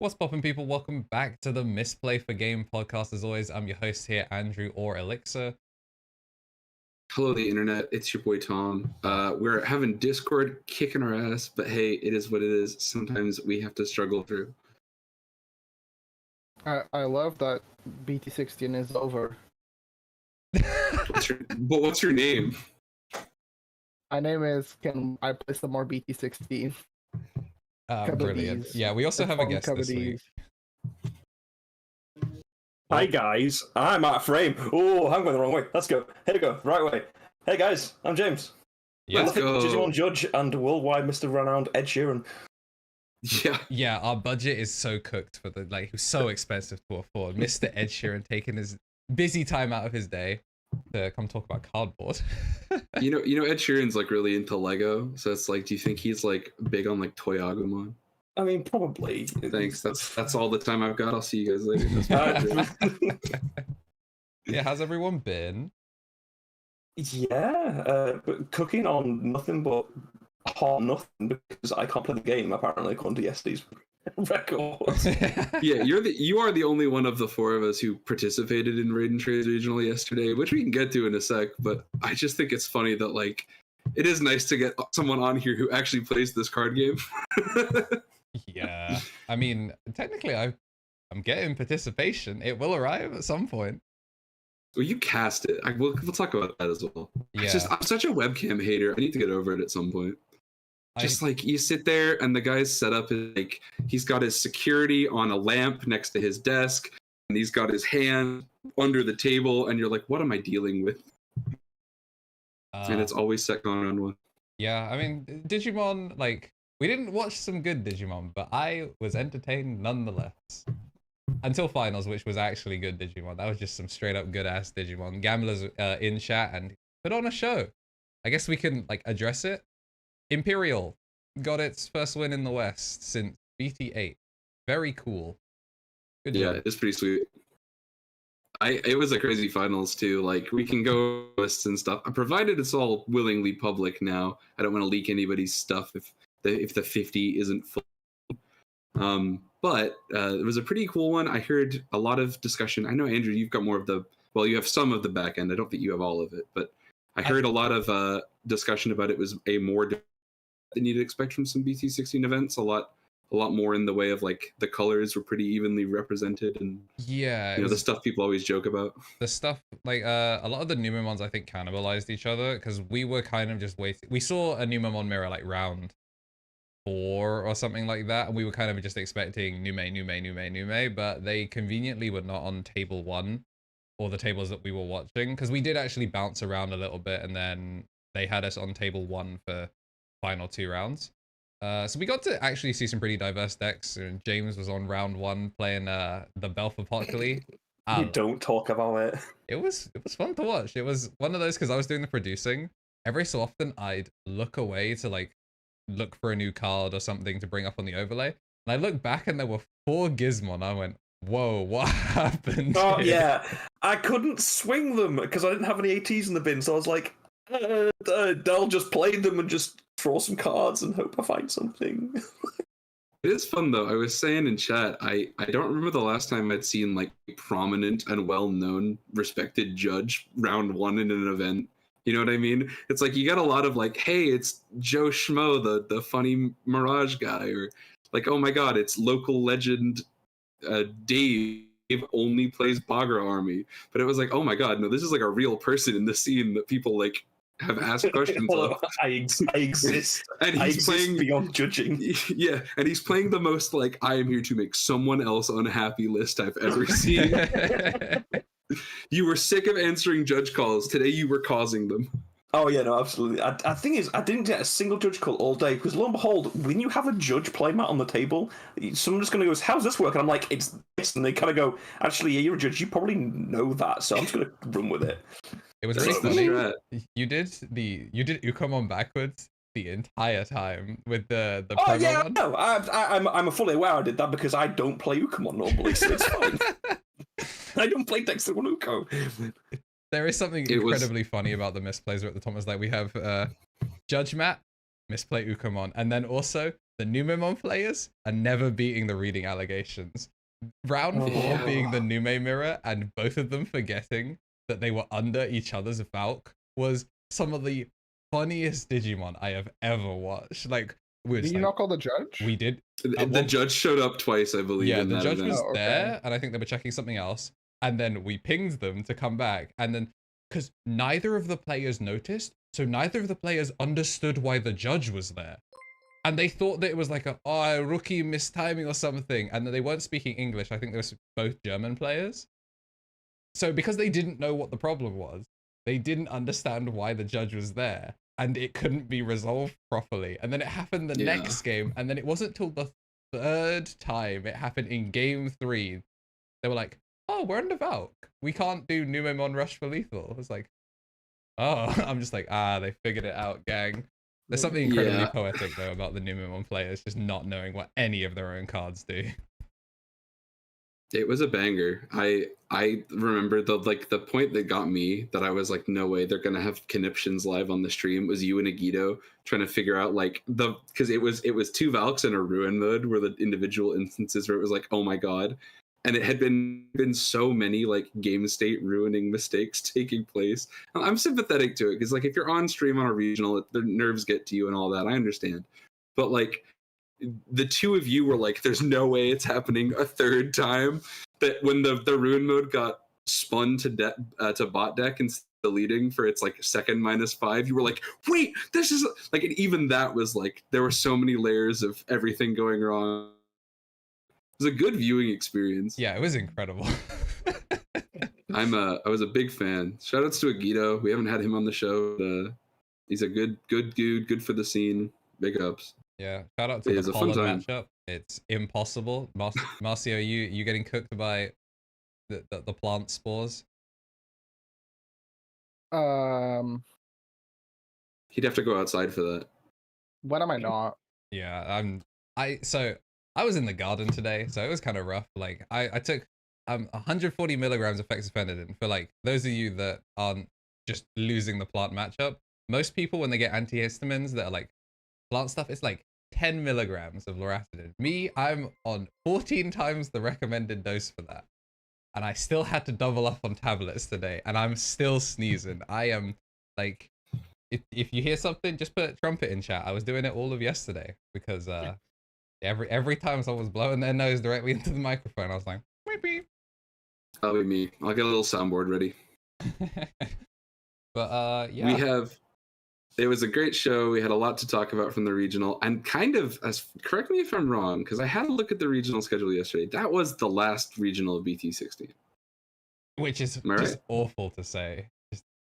What's poppin', people? Welcome back to the Misplay for Game podcast. As always, I'm your host here, Andrew or Elixir. Hello, the internet. It's your boy Tom. We're having Discord kicking our ass, but hey, it is what it is. Sometimes we have to struggle through. I love that BT16 is over. What's your name? My name is Can I play some more BT16? Brilliant. Yeah, we also have a guest this week. Hi guys, I'm out of frame. Oh, I'm going the wrong way. Let's go. Here we go. Right way. Hey guys, I'm James. Yeah, Let's go. Digimon Judge and worldwide Mr. Renowned Ed Sheeran. Yeah, our budget is so cooked for the it was so expensive to afford. Mr. Ed Sheeran taking his busy time out of his day to come talk about cardboard. you know, Ed Sheeran's like really into Lego, so it's like, do you think he's like big on like Toy Agumon? I mean, probably. Thanks. That's all the time I've got. I'll see you guys later. Yeah, how's everyone been? Yeah, but cooking on nothing but hot nothing because I can't play the game apparently according to yesterday's records. Yeah, you are the only one of the four of us who participated in Raid and Trades Regional yesterday, which we can get to in a sec. But I just think it's funny that like it is nice to get someone on here who actually plays this card game. Yeah, I mean, technically, I'm getting participation. It will arrive at some point. Well, you cast it. We'll talk about that as well. Yeah. I'm such a webcam hater. I need to get over it at some point. Like you sit there and the guy's set up like he's got his security on a lamp next to his desk, and he's got his hand under the table, and you're like, what am I dealing with? And it's always set on one. Yeah, I mean, Digimon, like, we didn't watch some good Digimon, but I was entertained nonetheless. Until finals, which was actually good Digimon. That was just some straight up good ass Digimon. Gambler's in chat and put on a show. I guess we can like address it. Imperial got its first win in the West since BT8. Very cool. Good job. Yeah, it's pretty sweet. It was a crazy finals too. Like we can go lists and stuff, provided it's all willingly public now. I don't want to leak anybody's stuff if the 50 isn't full. But it was a pretty cool one. I heard a lot of discussion. I know, Andrew, you've got more of you have some of the back end. I don't think you have all of it, but I heard a lot of discussion about it was a more than you'd expect from some BT16 events. A lot more in the way of like the colors were pretty evenly represented, and yeah, the stuff people always joke about. The stuff like a lot of the Numemons I think cannibalized each other because we were kind of just waiting. We saw a Numemon mirror like round 4 or something like that, and we were kind of just expecting Nume, but they conveniently were not on table 1 or the tables that we were watching, because we did actually bounce around a little bit, and then they had us on table 1 for final 2 rounds. So we got to actually see some pretty diverse decks. James was on round 1 playing the Belphapocally. You don't talk about it. It was fun to watch. It was one of those, because I was doing the producing. Every so often I'd look away to like look for a new card or something to bring up on the overlay, and I looked back and there were 4 Gizmon. I went, whoa, what happened? Oh yeah, I couldn't swing them because I didn't have any ATs in the bin, so I was like, I'll just play them and just draw some cards and hope I find something. It is fun though. I was saying in chat, I don't remember the last time I'd seen like prominent and well-known respected judge round 1 in an event. You know what I mean? It's like you got a lot of like, hey, it's Joe Schmo, the funny Mirage guy, or like, oh my god, it's local legend Dave only plays Bagra Army. But it was like, oh my god, no, this is like a real person in the scene that people like have asked questions of. I exist. And he's playing beyond judging. Yeah, and he's playing the most like I am here to make someone else unhappy list I've ever seen. You were sick of answering judge calls. Today you were causing them. Oh yeah, no, absolutely. I think is I didn't get a single judge call all day because lo and behold, when you have a judge playmat on the table, someone just gonna go, "How's this work?" And I'm like, "It's this," and they kind of go, "Actually, yeah, you're a judge. You probably know that, so I'm just gonna run with it." It was really funny. You did Ukomon backwards the entire time with the oh promo yeah, one. no, I'm fully aware I did that because I don't play Ukomon normally, so it's fine. I don't play Dexter on Uko. There is something incredibly funny about the misplays at the top. Is like we have Judge Matt, Misplay Ukomon, and then also the Numemon players are never beating the reading allegations. Round 4 being the Nume mirror and both of them forgetting that they were under each other's Valk was some of the funniest Digimon I have ever watched. Like, Did you not call the judge? We did. The judge showed up twice, I believe. Yeah, in the that judge event. was there, and I think they were checking something else. And then we pinged them to come back, and then because neither of the players noticed, so neither of the players understood why the judge was there. And they thought that it was like a rookie mistiming or something, and that they weren't speaking English. I think they were both German players. So because they didn't know what the problem was, they didn't understand why the judge was there, and it couldn't be resolved properly. And then it happened the next game, and then it wasn't till the third time it happened in game 3. They were like, "Oh, we're under Valk. We can't do Numemon Rush for lethal." It was like, oh, I'm just like, they figured it out, gang. There's something incredibly poetic though about the Numemon players just not knowing what any of their own cards do. It was a banger. I remember the point that got me that I was like, no way, they're gonna have conniptions live on the stream was you and Agito trying to figure out like because it was 2 Valks in a ruin mode where the individual instances where it was like, oh my god. And it had been so many like game state ruining mistakes taking place. I'm sympathetic to it because like if you're on stream on a regional, the nerves get to you and all that. I understand, but like the two of you were like, "There's no way it's happening a third time." That when the ruin mode got spun to bot deck and deleting for its like second -5, you were like, "Wait, this is like," and even that was like there were so many layers of everything going wrong. It was a good viewing experience. Yeah, it was incredible. I was a big fan. Shoutouts to Agito. We haven't had him on the show. But, he's a good dude. Good for the scene. Big ups. Yeah, shout out to the Polar matchup. It's impossible. Marcio, you getting cooked by the plant spores? He'd have to go outside for that. When am I not? Yeah, I was in the garden today, so it was kind of rough. Like I took 140 milligrams of fexofenadine for like those of you that aren't just losing the plant matchup. Most people when they get antihistamines that are like plant stuff, it's like 10 milligrams of loratadine. Me, I'm on 14 times the recommended dose for that. And I still had to double up on tablets today, and I'm still sneezing. I am like, if you hear something, just put trumpet in chat. I was doing it all of yesterday because every time someone was blowing their nose directly into the microphone, I was like, beep beep. That'll be me. I'll get a little soundboard ready. But yeah. It was a great show. We had a lot to talk about from the regional, and kind of, correct me if I'm wrong, because I had a look at the regional schedule yesterday. That was the last regional of BT16. Which is just awful to say.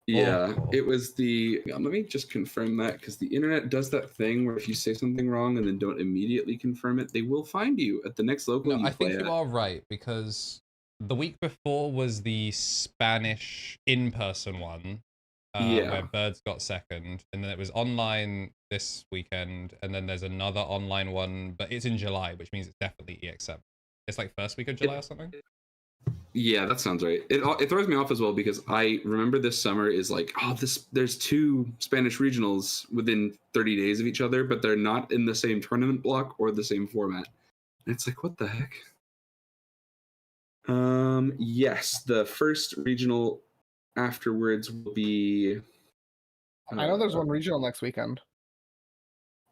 Yeah, it was let me just confirm that, because the internet does that thing where if you say something wrong and then don't immediately confirm it, they will find you at the next local you play at. I think you are right, because the week before was the Spanish in-person one. Where Birds got second, and then it was online this weekend, and then there's another online one, but it's in July, which means it's definitely EX7. It's like first week of July or something. Yeah, that sounds right. It throws me off as well because I remember this summer is like, there's 2 Spanish regionals within 30 days of each other, but they're not in the same tournament block or the same format. And it's like, what the heck? Yes, the first regional afterwards will be I know there's one regional next weekend.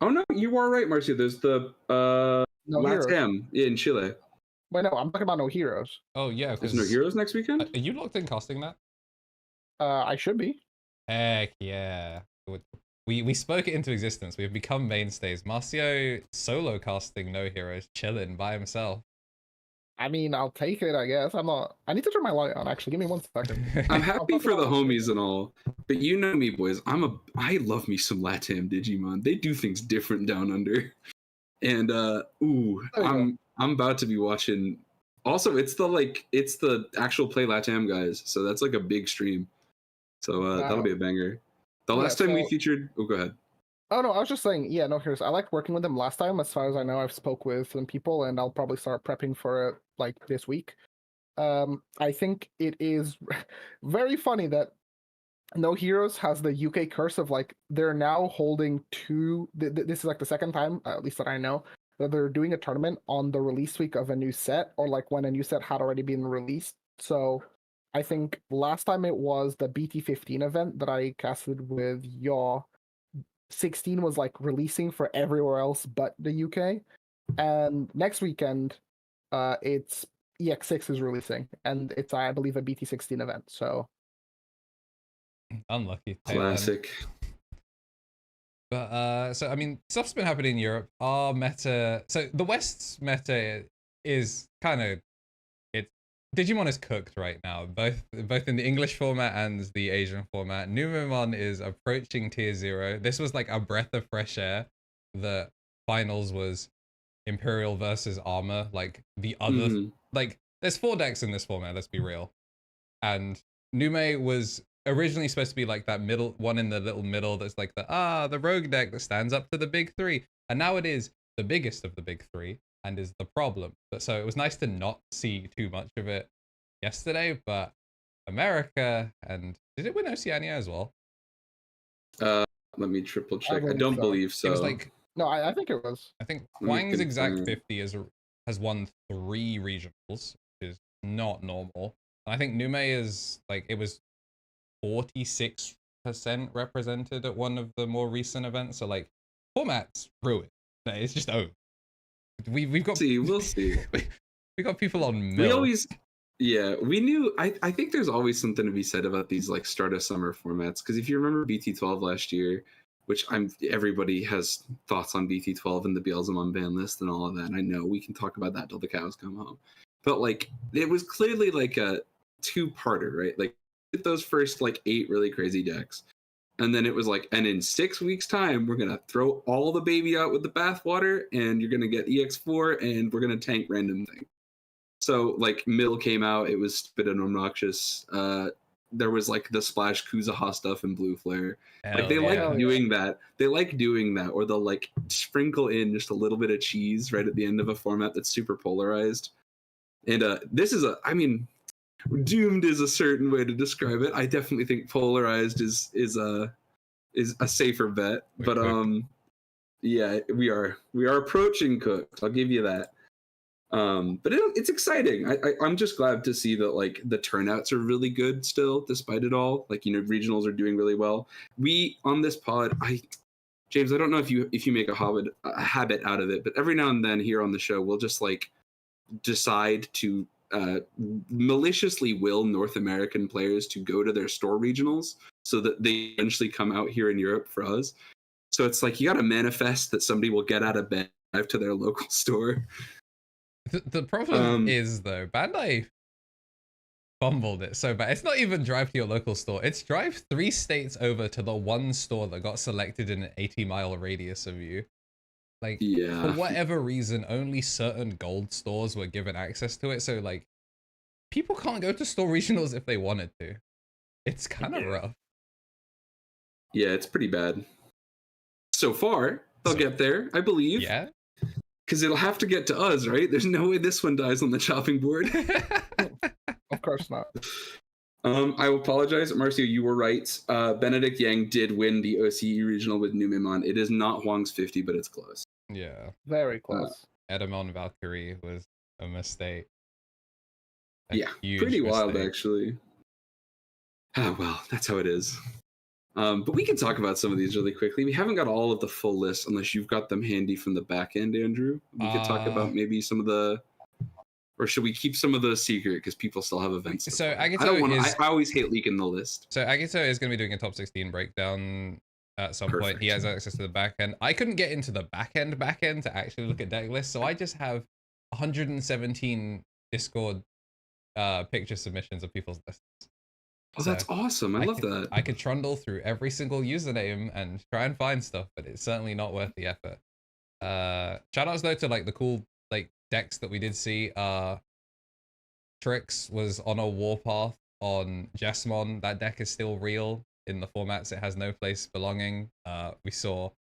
Oh no, you are right, Marcio. There's the LATAM in Chile. Wait, no, I'm talking about No Heroes. Oh yeah, there's No Heroes next weekend. Are you locked in casting that? I should be. Heck yeah. We spoke it into existence. We've become mainstays. Marcio solo casting No Heroes, chilling by himself. I mean, I'll take it, I guess. I need to turn my light on, actually. Give me 1 second. I'm happy for the homies and all, but you know me, boys. I love me some LATAM Digimon. They do things different down under. And I'm about to be watching. Also, it's the actual Play LATAM guys, so that's like a big stream. So that'll be a banger. The last time we featured go ahead. Oh no, I was just saying, yeah, No Heroes. I liked working with them last time. As far as I know, I've spoke with some people, and I'll probably start prepping for it like this week. I think it is very funny that No Heroes has the UK curse of like they're now holding two. This is like the second time, at least that I know, that they're doing a tournament on the release week of a new set, or like when a new set had already been released. So I think last time it was the BT15 event that I casted with Yaw. 16 was like releasing for everywhere else but the UK, and next weekend, it's EX6 is releasing, and it's I believe a BT16 event. So. Unlucky. Classic. But so I mean, stuff's been happening in Europe. Our meta, so the West's meta is kind of Digimon is cooked right now, both in the English format and the Asian format. Numemon is approaching tier 0. This was like a breath of fresh air. The finals was Imperial versus Armor, like the other like there's 4 decks in this format, let's be real. And Nume was originally supposed to be like that middle one in the little middle that's like the rogue deck that stands up to the big 3. And now it is the biggest of the big 3 and is the problem. But so it was nice to not see too much of it yesterday, but America, and did it win Oceania as well? Let me triple check. I don't believe so. It was like no, I think it was. I think Wang's Exact 50 has won 3 regionals, which is not normal. And I think Nume is like it was 46% represented at one of the more recent events. So like format's ruined. It's just over. We've got we'll see. We got people on mill. We always we knew I think there's always something to be said about these like start of summer formats, because if you remember BT12 last year, which everybody has thoughts on BT12 and the Beelzemon ban list and all of that. And I know we can talk about that till the cows come home. But like it was clearly like a 2-parter, right? Like those first like 8 really crazy decks. And then it was like, and in 6 weeks time, we're going to throw all the baby out with the bathwater, and you're going to get EX4, and we're going to tank random things. So like Mill came out, it was stupid and obnoxious. There was like the Splash Kuzaha stuff and Blue Flare. Like they like doing that. They like doing that, or they'll like sprinkle in just a little bit of cheese right at the end of a format that's super polarized. And this is doomed is a certain way to describe it. I definitely think polarized is a safer bet. But yeah, we are approaching cooked. I'll give you that. But it's exciting. I'm just glad to see that like the turnouts are really good still, despite it all. Like, regionals are doing really well. We on this pod, James, I don't know if you make a habit out of it, but every now and then here on the show, we'll just like decide to maliciously will North American players to go to their store regionals so that they eventually come out here in Europe for us. So it's like you got to manifest that somebody will get out of bed, drive to their local store. The problem is though, Bandai fumbled it so bad. It's not even drive to your local store. It's drive 3 states over to the one store that got selected in an 80-mile radius of you. Like, for whatever reason, only certain gold stores were given access to it. So, like, people can't go to store regionals if they wanted to. It's kind of rough. Yeah, it's pretty bad. So far, they'll get there, I believe. Yeah. Because it'll have to get to us, right? There's no way this one dies on the chopping board. Of course not. I apologize, Marcio, you were right. Benedict Yang did win the OCE regional with Numemon. It is not Huang's 50, but it's close. Yeah. Very close. Edamon Valkyrie was a mistake. Pretty wild, actually. Ah, well, that's how it is. But we can talk about some of these really quickly. We haven't got all of the full list unless you've got them handy from the back end, Andrew. We could talk about maybe some of the... Or should we keep some of those secret because people still have events? So Agito I always hate leaking the list. So Agito is going to be doing a top 16 breakdown at some point. He has access to the back end. I couldn't get into the back end to actually look at deck lists, so I just have 117 Discord picture submissions of people's lists. Oh, so that's awesome! I love that. I could trundle through every single username and try and find stuff, but it's certainly not worth the effort. Shoutouts though to like the cool like decks that we did see. Trix was on a warpath on Jesmon. That deck is still real in the formats. It has no place belonging. We saw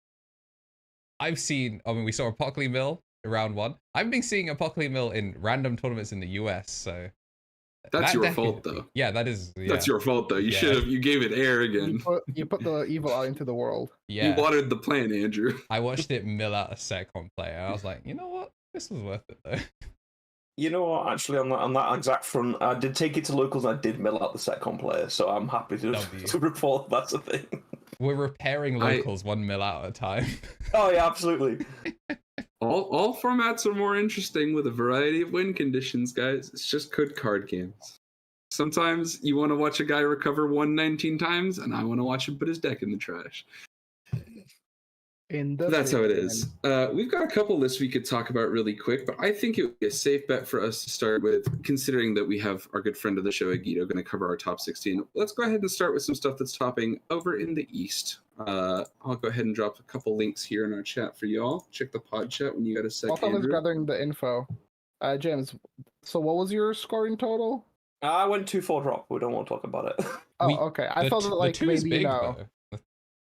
Apocalypse Mill in round 1. I've been seeing Apocalypse Mill in random tournaments in the US, so That's That your deck fault, is- though. Yeah, that is. Yeah. That's your fault, though. You Yeah. should have. You gave it air again. You put the evil out into the world. Yeah. You watered the plant, Andrew. I watched it mill out a Secom player. I was like, you know what? This was worth it though. You know what? Actually, on that exact front, I did take it to locals. And I did mill out the Setcom player, so I'm happy to, W. to report that's a thing. We're repairing locals 1 mil at a time. Oh yeah, absolutely. All formats are more interesting with a variety of win conditions, guys. It's just good card games. Sometimes you want to watch a guy recover 119 times, and I want to watch him put his deck in the trash. That's how it is. We've got a couple lists we could talk about really quick, but I think it would be a safe bet for us to start with, considering that we have our good friend of the show, Agito, going to cover our top 16. Let's go ahead and start with some stuff that's topping over in the East. I'll go ahead and drop a couple links here in our chat for y'all. Check the pod chat when you got a sec. While I was gathering the info, James, so what was your scoring total? I went 2-4 drop. We don't want to talk about it. Oh, okay. I thought that like the two is maybe big, no. though.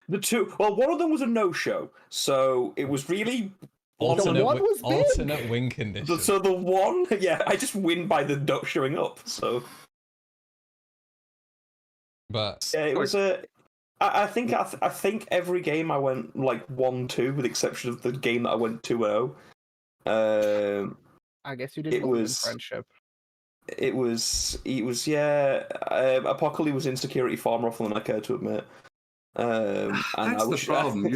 The two, well, one of them was a no-show, so it was really Alternate, one was big. alternate win condition. So the one, yeah, I just win by the not showing up. So But yeah, it was a. I think every game I went like 1-2, with the exception of the game that I went 2-0. I guess you did. It was friendship. It was yeah. Apocalypse was insecurity far more often than I care to admit. And That's the problem.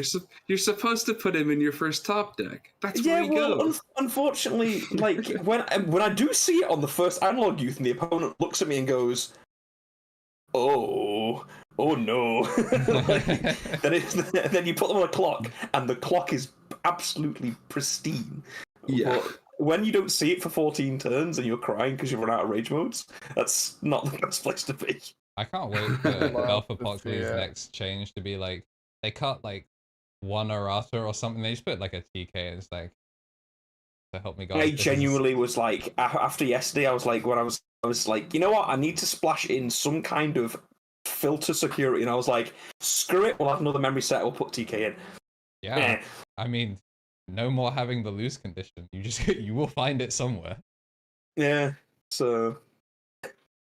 You're supposed to put him in your first top deck. That's where he goes. Unfortunately, like when I do see it on the first analog youth, and the opponent looks at me and goes, "Oh no!" then you put them on a clock, and the clock is absolutely pristine. Yeah. But when you don't see it for 14 turns and you're crying because you run out of rage modes, that's not the best place to be. I can't wait for Love Alpha to Apocalypse see it. next change to be like they cut like one errata or something. They just put like a TK and it's like to help me guys. I genuinely was like, after yesterday, I was like, when I was like, you know what, I need to splash in some kind of filter security, and I was like, screw it, we'll have another memory set, we'll put TK in. Yeah, I mean, no more having the lose condition. You will find it somewhere. Yeah, so.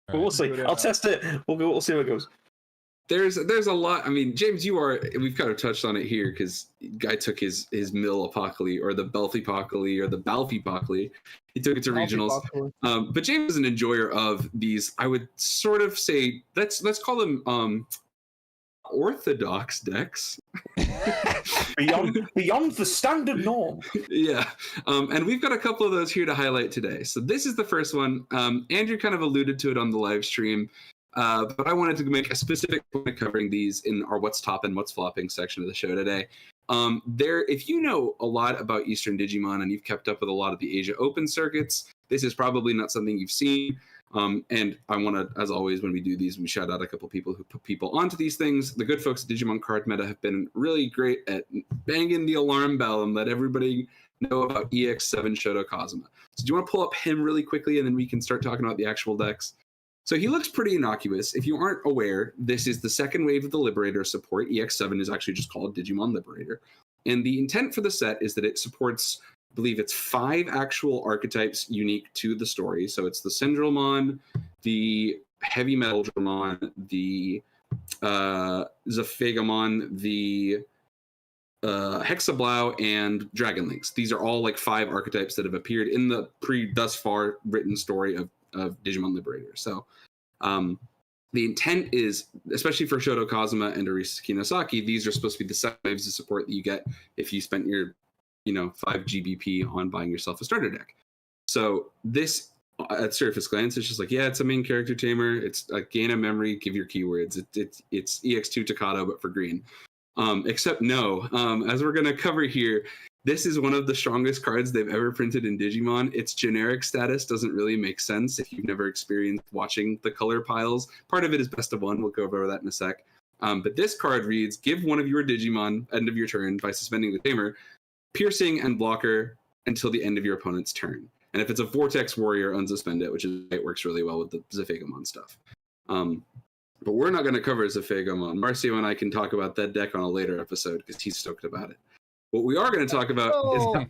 But we'll see. I'll test it. We'll see how it goes. There's a lot. I mean, James, we've kind of touched on it here because guy took his mill apocalypse or the Belfy apocalypse or the Balfy apocalypse. He took it to regionals. But James is an enjoyer of these. I would sort of say let's call them orthodox decks. beyond the standard norm. Yeah. And we've got a couple of those here to highlight today. So this is the first one. Andrew kind of alluded to it on the live stream, but I wanted to make a specific point of covering these in our what's top and what's flopping section of the show today. If you know a lot about Eastern Digimon and you've kept up with a lot of the Asia Open circuits, this is probably not something you've seen. And I want to, as always, when we do these, we shout out a couple people who put people onto these things. The good folks at Digimon Card Meta have been really great at banging the alarm bell and let everybody know about EX7 Shoto Kazuma. So do you want to pull up him really quickly, and then we can start talking about the actual decks? So he looks pretty innocuous. If you aren't aware, this is the second wave of the Liberator support. EX7 is actually just called Digimon Liberator. And the intent for the set is that it supports, I believe it's 5 actual archetypes unique to the story. So it's the Syndromon, the Heavy Metal Dramon, the Zephagamon, the Hexablau, and Dragon Lynx. These are all like 5 archetypes that have appeared in the thus far written story of Digimon Liberator. So the intent is, especially for Shoto Kazuma and Arisa Kinosaki, these are supposed to be the second waves of support that you get if you spent your 5 GBP on buying yourself a starter deck. So this, at surface glance, it's just like, yeah, it's a main character tamer. It's a gain of memory, give your keywords. It's EX2 Takato, but for green. Except no, as we're going to cover here, this is one of the strongest cards they've ever printed in Digimon. Its generic status doesn't really make sense if you've never experienced watching the color piles. Part of it is best of one. We'll go over that in a sec. But this card reads, give one of your Digimon, end of your turn, by suspending the tamer, piercing and blocker until the end of your opponent's turn. And if it's a Vortex Warrior, unsuspend it, which is it works really well with the Zephagamon stuff. But we're not going to cover Zephagamon. Marcio and I can talk about that deck on a later episode because he's stoked about it. What we are going to talk about is...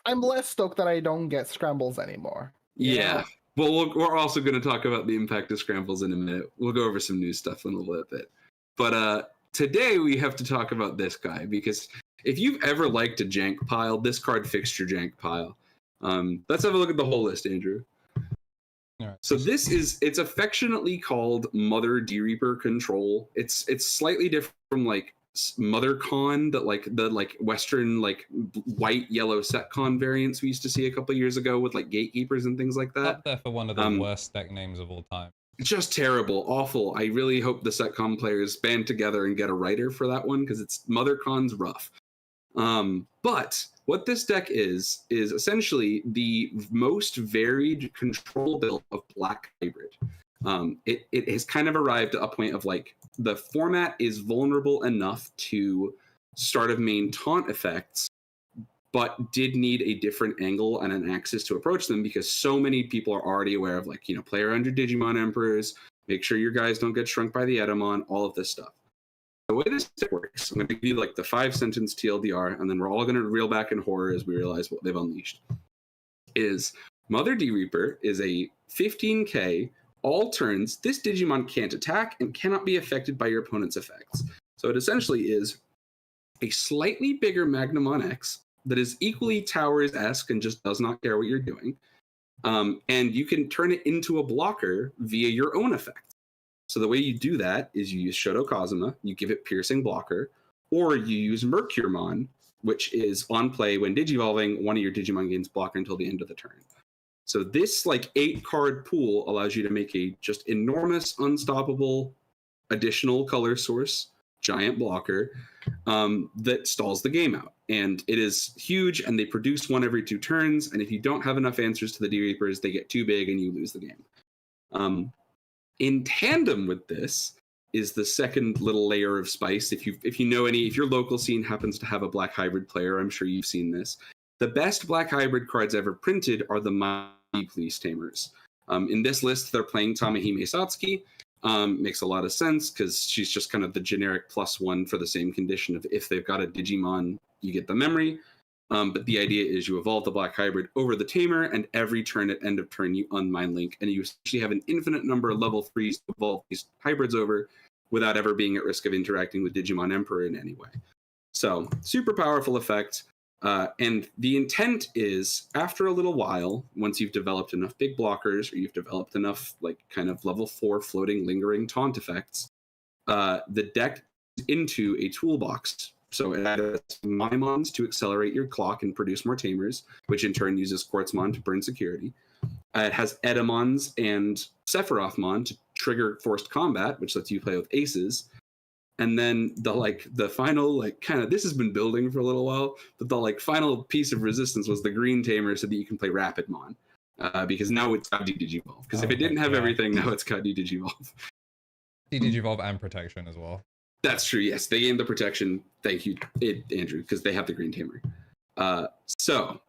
I'm less stoked that I don't get scrambles anymore. Yeah. Well, we're also going to talk about the impact of scrambles in a minute. We'll go over some new stuff in a little bit. But today we have to talk about this guy, because if you've ever liked a jank pile, this card fixed your jank pile. Let's have a look at the whole list, Andrew. Right. So it's affectionately called Mother D-Reaper Control. It's slightly different from like Mother Con, that like the like Western like white yellow Setcon variants we used to see a couple years ago with like gatekeepers and things like that. Up there for one of the worst deck names of all time. Just terrible, awful. I really hope the Setcon players band together and get a writer for that one, because it's Mother Con's rough. But what this deck is essentially the most varied control build of Black Hybrid. It has kind of arrived at a point of like, the format is vulnerable enough to start of main taunt effects, but did need a different angle and an axis to approach them, because so many people are already aware of like, play around your Digimon Emperors, make sure your guys don't get shrunk by the Edamon, all of this stuff. The way this works, I'm going to give you like the 5-sentence TLDR, and then we're all going to reel back in horror as we realize what they've unleashed. Is Mother D-Reaper is a 15k, all turns, this Digimon can't attack and cannot be affected by your opponent's effects. So it essentially is a slightly bigger Magnamon X that is equally Towers-esque and just does not care what you're doing. And you can turn it into a blocker via your own effect. So the way you do that is you use Shoto Kazuma, you give it Piercing Blocker, or you use Mercuremon, which is on play when Digivolving, one of your Digimon gains Blocker until the end of the turn. So this like 8-card pool allows you to make a just enormous, unstoppable, additional color source, giant blocker, that stalls the game out. And it is huge, and they produce one every 2 turns, and if you don't have enough answers to the D-Reapers, they get too big and you lose the game. In tandem with this is the second little layer of spice. If your local scene happens to have a Black Hybrid player, I'm sure you've seen this. The best Black Hybrid cards ever printed are the Mighty Police Tamers. In this list, they're playing Tamahime Satsuki. Makes a lot of sense, because she's just kind of the generic +1 for the same condition of if they've got a Digimon, you get the memory. But the idea is you evolve the Black Hybrid over the Tamer, and every turn at end of turn you unmind link, and you essentially have an infinite number of level 3s to evolve these hybrids over without ever being at risk of interacting with Digimon Emperor in any way. So, super powerful effect. And the intent is, after a little while, once you've developed enough big blockers, or you've developed enough like kind of level 4 floating lingering taunt effects, the deck into a toolbox. So it has Mimons to accelerate your clock and produce more Tamers, which in turn uses Quartzmon to burn security. It has Edamons and Sephirothmon to trigger forced combat, which lets you play with aces. And then the final this has been building for a little while, but the final piece of resistance was the green Tamer, so that you can play Rapidmon, because now it's got D-Digivolve. Because if it didn't have everything, now it's got D-Digivolve. D-Digivolve and protection as well. That's true, yes. They gained the protection. Thank you, Andrew, because they have the green Tamer. So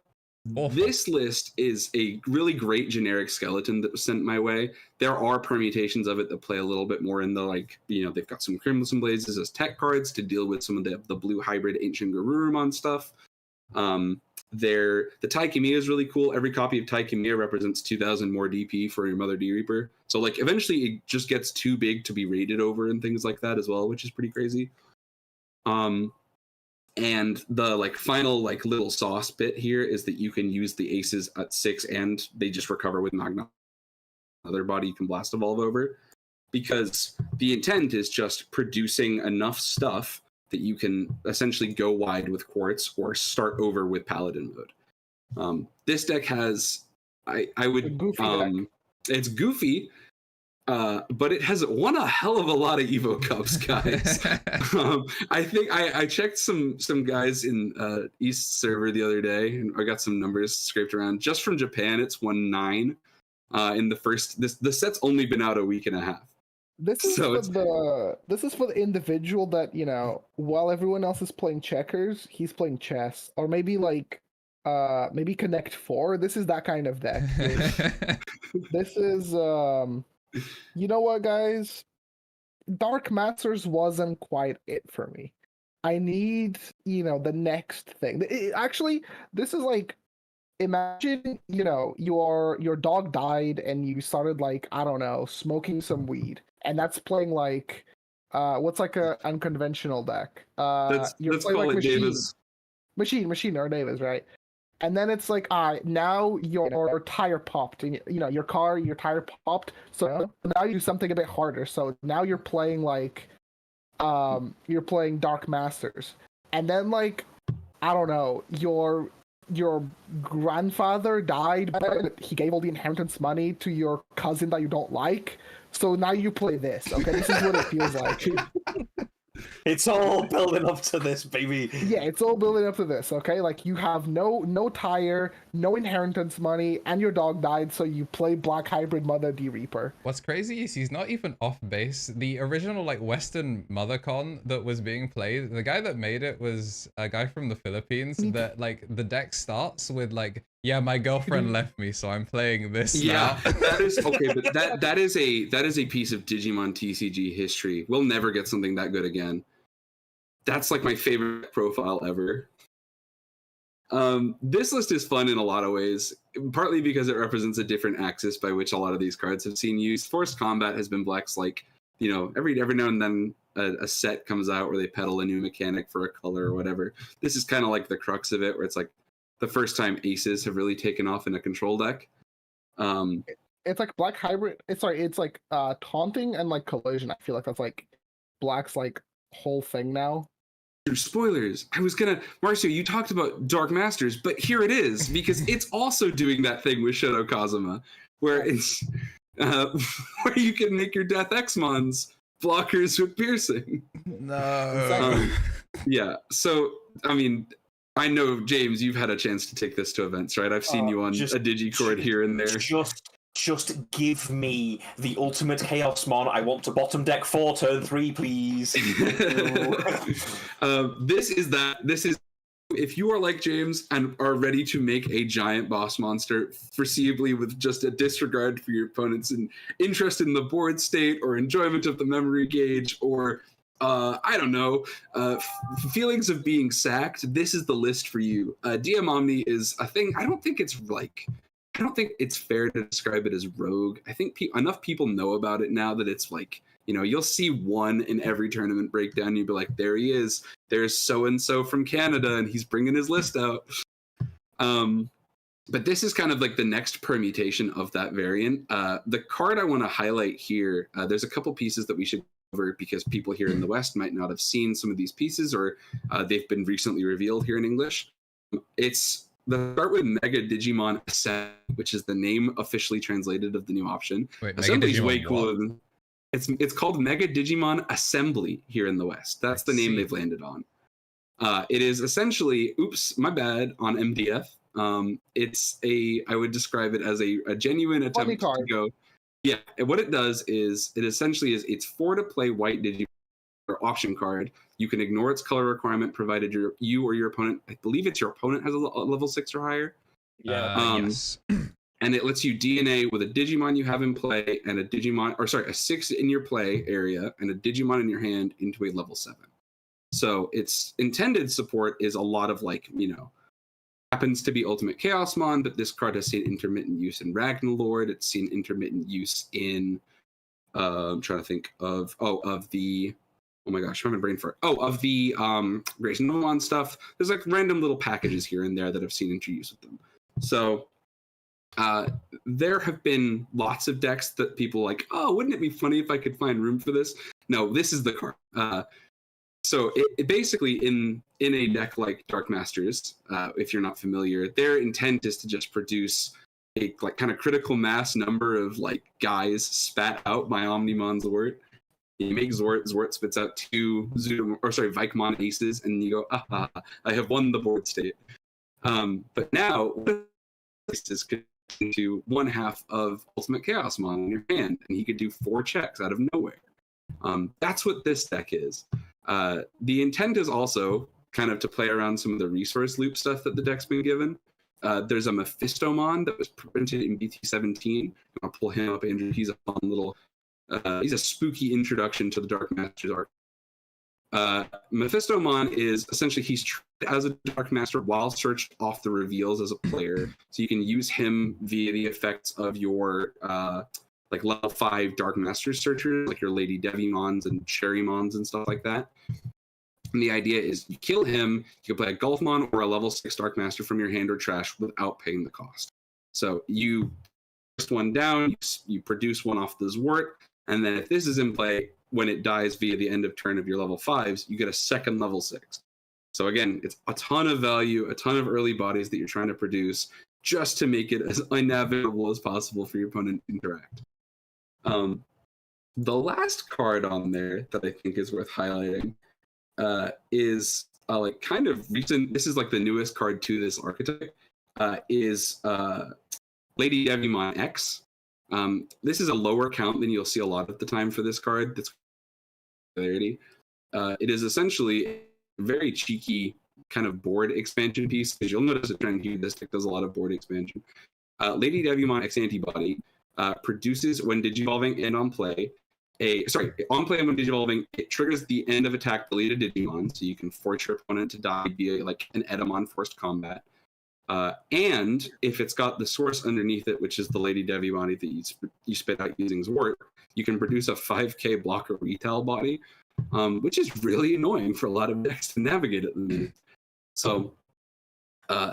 this list is a really great generic skeleton that was sent my way. There are permutations of it that play a little bit more in the they've got some Crimson Blazes as tech cards to deal with some of the blue hybrid Ancient Garurumon stuff. The Taikimiya is really cool. Every copy of Taikimiya represents 2,000 more DP for your Mother D-Reaper. So eventually it just gets too big to be rated over and things like that as well, which is pretty crazy. And the final little sauce bit here is that you can use the aces at 6 and they just recover with Magna. Another body you can blast evolve over, because the intent is just producing enough stuff that you can essentially go wide with Quartz or start over with Paladin mode. This deck has, it's goofy, but it has won a hell of a lot of Evo Cups, guys. I think I checked some guys in East server the other day, and I got some numbers scraped around. Just from Japan, it's won 9 in the first. The set's only been out a week and a half. This is for the individual that, while everyone else is playing checkers, he's playing chess, or maybe maybe Connect 4. This is that kind of deck. This is you know what, guys? Dark Masters wasn't quite it for me. I need, the next thing. Actually, this is imagine, your dog died and you started like, I don't know, smoking some weed, and that's playing like, what's like a unconventional deck? You're Let's playing call like it Davis. machine or Davis, right? And then it's like, now your tire popped, and your tire popped. So now you do something a bit harder. So now you're playing like, you're playing Dark Masters, and then like, I don't know, your grandfather died, but he gave all the inheritance money to your cousin that you don't like. So now you play this. Okay, this is what it feels like. It's all building up to this, baby. Yeah, it's all building up to this, okay? Like, you have no tire, no inheritance money, and your dog died, so you play Black Hybrid Mother D Reaper. What's crazy is he's not even off base. The original like Western MotherCon that was being played, the guy that made it was a guy from the Philippines. That like the deck starts with like, yeah, my girlfriend left me, so I'm playing this. Yeah, now. that is okay, but that is a piece of Digimon TCG history. We'll never get something that good again. That's like my favorite profile ever. This list is fun in a lot of ways, partly because it represents a different axis by which a lot of these cards have seen use. Forced Combat has been Black's like, every now and then a set comes out where they peddle a new mechanic for a color or whatever. This is kind of like the crux of it, where it's like the first time aces have really taken off in a control deck. It's like Black Hybrid. It's like taunting and like collision. I feel like that's like Black's like whole thing now. Spoilers. Marcio, you talked about Dark Masters, but here it is, because it's also doing that thing with Shadow Kazuma, where it's where you can make your Death X-Mons blockers with piercing. No. Yeah. So, I mean, I know, James, you've had a chance to take this to events, right? I've seen you on a Digicord here and there. Just give me the ultimate Chaosmon. I want to bottom deck 4 turn 3, please. This is if you are like James and are ready to make a giant boss monster foreseeably with just a disregard for your opponents and interest in the board state or enjoyment of the memory gauge or I don't know, feelings of being sacked, this is the list for you. DM Omni is a thing. I don't think it's fair to describe it as rogue. I think enough people know about it now that it's like, you'll see one in every tournament breakdown. And you'll be like, there he is. There's so-and-so from Canada, and he's bringing his list out. But this is kind of like the next permutation of that variant. The card I want to highlight here, there's a couple pieces that we should cover because people here in the West might not have seen some of these pieces, or they've been recently revealed here in English. Start with Mega Digimon Assembly, which is the name officially translated of the new option. Wait, Assembly is way cooler than it's called Mega Digimon Assembly here in the West. That's the name they've landed on. It is essentially, oops, my bad, on MDF. I would describe it as a genuine attempt to go. Yeah, and what it does is it's 4 to play white Digimon option card. You can ignore its color requirement provided you or your opponent, I believe it's your opponent, has a level 6 or higher. Yeah. Yes. And it lets you DNA with a Digimon you have in play and a 6 in your play area and a Digimon in your hand into a level 7. So its intended support is a lot of happens to be Ultimate Chaosmon, but this card has seen intermittent use in Ragnarlord. It's seen intermittent use in I'm trying to think of the oh my gosh, I'm having a brain fart. Of the Grace Nomon stuff. There's like random little packages here and there that have seen interuse with them. So there have been lots of decks that people like, oh, wouldn't it be funny if I could find room for this? No, this is the card. So it basically in a deck like Dark Masters, if you're not familiar, their intent is to just produce a kind of critical mass number of guys spat out by Omnimon Zort. You make Zort spits out 2 Vikemon aces, and you go, I have won the board state. But now, aces could into 1/2 of Ultimate Chaosmon in your hand, and he could do 4 checks out of nowhere. That's what this deck is. The intent is also kind of to play around some of the resource loop stuff that the deck's been given. There's a Mephistomon that was printed in BT17. I'll pull him up, Andrew. He's a fun little... he's a spooky introduction to the Dark Masters arc. Mephistomon is essentially he's treated as a Dark Master while searched off the reveals as a player, so you can use him via the effects of your like level 5 Dark Master searchers, like your Lady Devimons and Cherrymons and stuff like that. And the idea is you kill him, you can play a Golfmon or a level 6 Dark Master from your hand or trash without paying the cost. So you first one down, you produce one off the Zwart, and then if this is in play, when it dies via the end of turn of your level 5s, you get a second level 6. So again, it's a ton of value, a ton of early bodies that you're trying to produce just to make it as unnavigable as possible for your opponent to interact. The last card on there that I think is worth highlighting is like kind of recent. This is like the newest card to this archetype. Is Lady Devimon X. This is a lower count than you'll see a lot of the time for this card. That's clarity. It is essentially a very cheeky kind of board expansion piece, because you'll notice that Trend this deck does a lot of board expansion. Lady Devimon X Antibody produces when digivolving and on play. On play and when digivolving, it triggers the end of attack deleted Digimon, so you can force your opponent to die via like an Edamon forced combat. And if it's got the source underneath it, which is the Lady Devimon that you spit out using Zwart, you can produce a 5k blocker retail body, which is really annoying for a lot of decks to navigate at the minute. So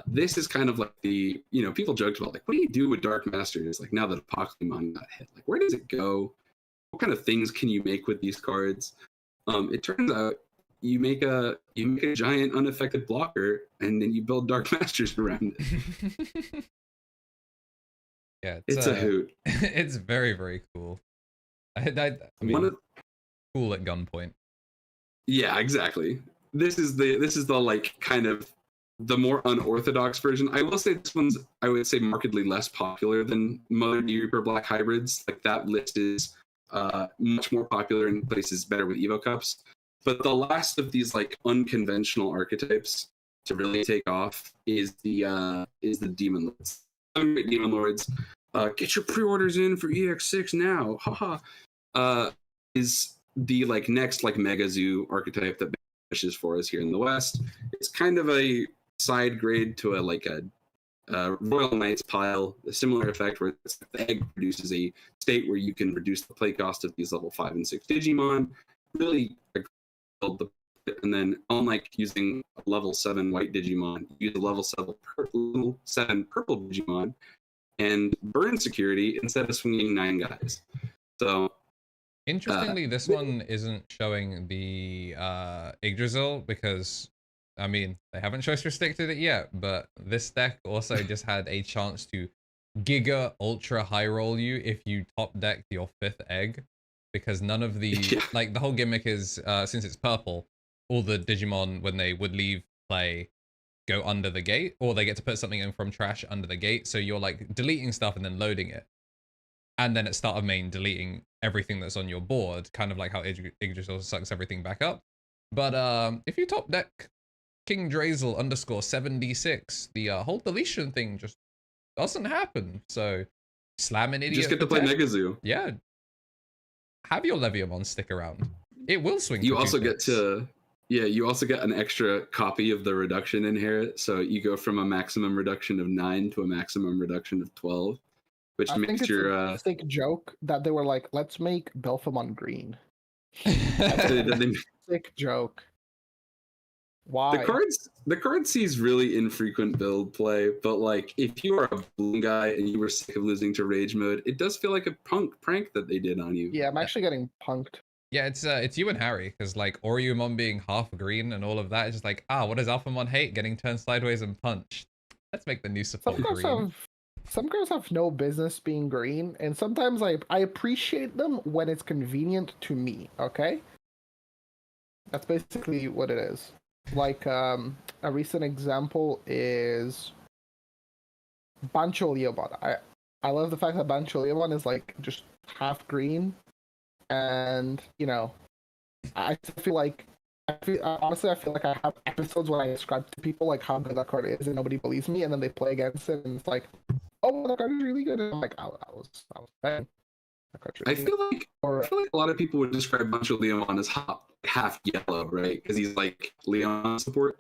this is kind of like the, people joked about, like, what do you do with Dark Masters, like, now that Pokemon got hit? Like, where does it go? What kind of things can you make with these cards? It turns out you make a giant unaffected blocker, and then you build Dark Masters around it. Yeah, it's a hoot. It's very, very cool. I mean, cool at gunpoint. Yeah, exactly. This is the like kind of the more unorthodox version. I will say this one's, I would say, markedly less popular than Mother Reaper Black hybrids. Like, that list is much more popular in places better with Evo Cups. But the last of these like unconventional archetypes to really take off is the Demon Lords. Demon Lords, get your pre-orders in for EX6 now. Haha. Is the like next like Mega Zoo archetype that wishes for us here in the West. It's kind of a side grade to a Royal Knights pile, a similar effect where the egg produces a state where you can reduce the play cost of these level 5 and 6 Digimon. Really build the, and then unlike using a level 7 white Digimon, use a level 7 purple Digimon and burn security instead of swinging 9 guys. So interestingly, this one isn't showing the Yggdrasil because, I mean, they haven't choice restricted it yet, but this deck also just had a chance to Giga Ultra High Roll you if you top decked your 5th egg, because none of the, like, the whole gimmick is, since it's purple, all the Digimon, when they would leave play, go under the gate, or they get to put something in from trash under the gate, so you're, like, deleting stuff and then loading it. And then at start of main, deleting everything that's on your board, kind of like how Yggdrasil sucks everything back up. But if you top deck KingDrazel _7d6, the whole deletion thing just doesn't happen. So slam an idiot. Just get to play Mega Zoo. Yeah. Have your Leviamon stick around. It will swing. You also get an extra copy of the reduction inherit. So you go from a maximum reduction of 9 to a maximum reduction of 12. Which I makes think it's your a sick joke that they were like, let's make Belphamon green. Sick joke. Why? The card sees really infrequent build play, but like if you are a balloon guy and you were sick of losing to rage mode, it does feel like a prank that they did on you. Yeah, I'm actually getting punked. Yeah, it's you and Harry, because like Oriumon being half green and all of that is just like, what does Alphamon hate? Getting turned sideways and punched. Let's make the new support green. Some cards have no business being green, and sometimes I appreciate them when it's convenient to me, okay? That's basically what it is. Like, a recent example is Bancho Leobot. I love the fact that Bancho Leobot is, like, just half green, and, I feel like honestly, I feel like I have episodes when I describe to people, like, how good that card is, and nobody believes me, and then they play against it, and it's like, oh, that card is really good. And I'm like, I was saying. I feel like a lot of people would describe Buncho Leomon as half yellow, right? Because he's like Leon support.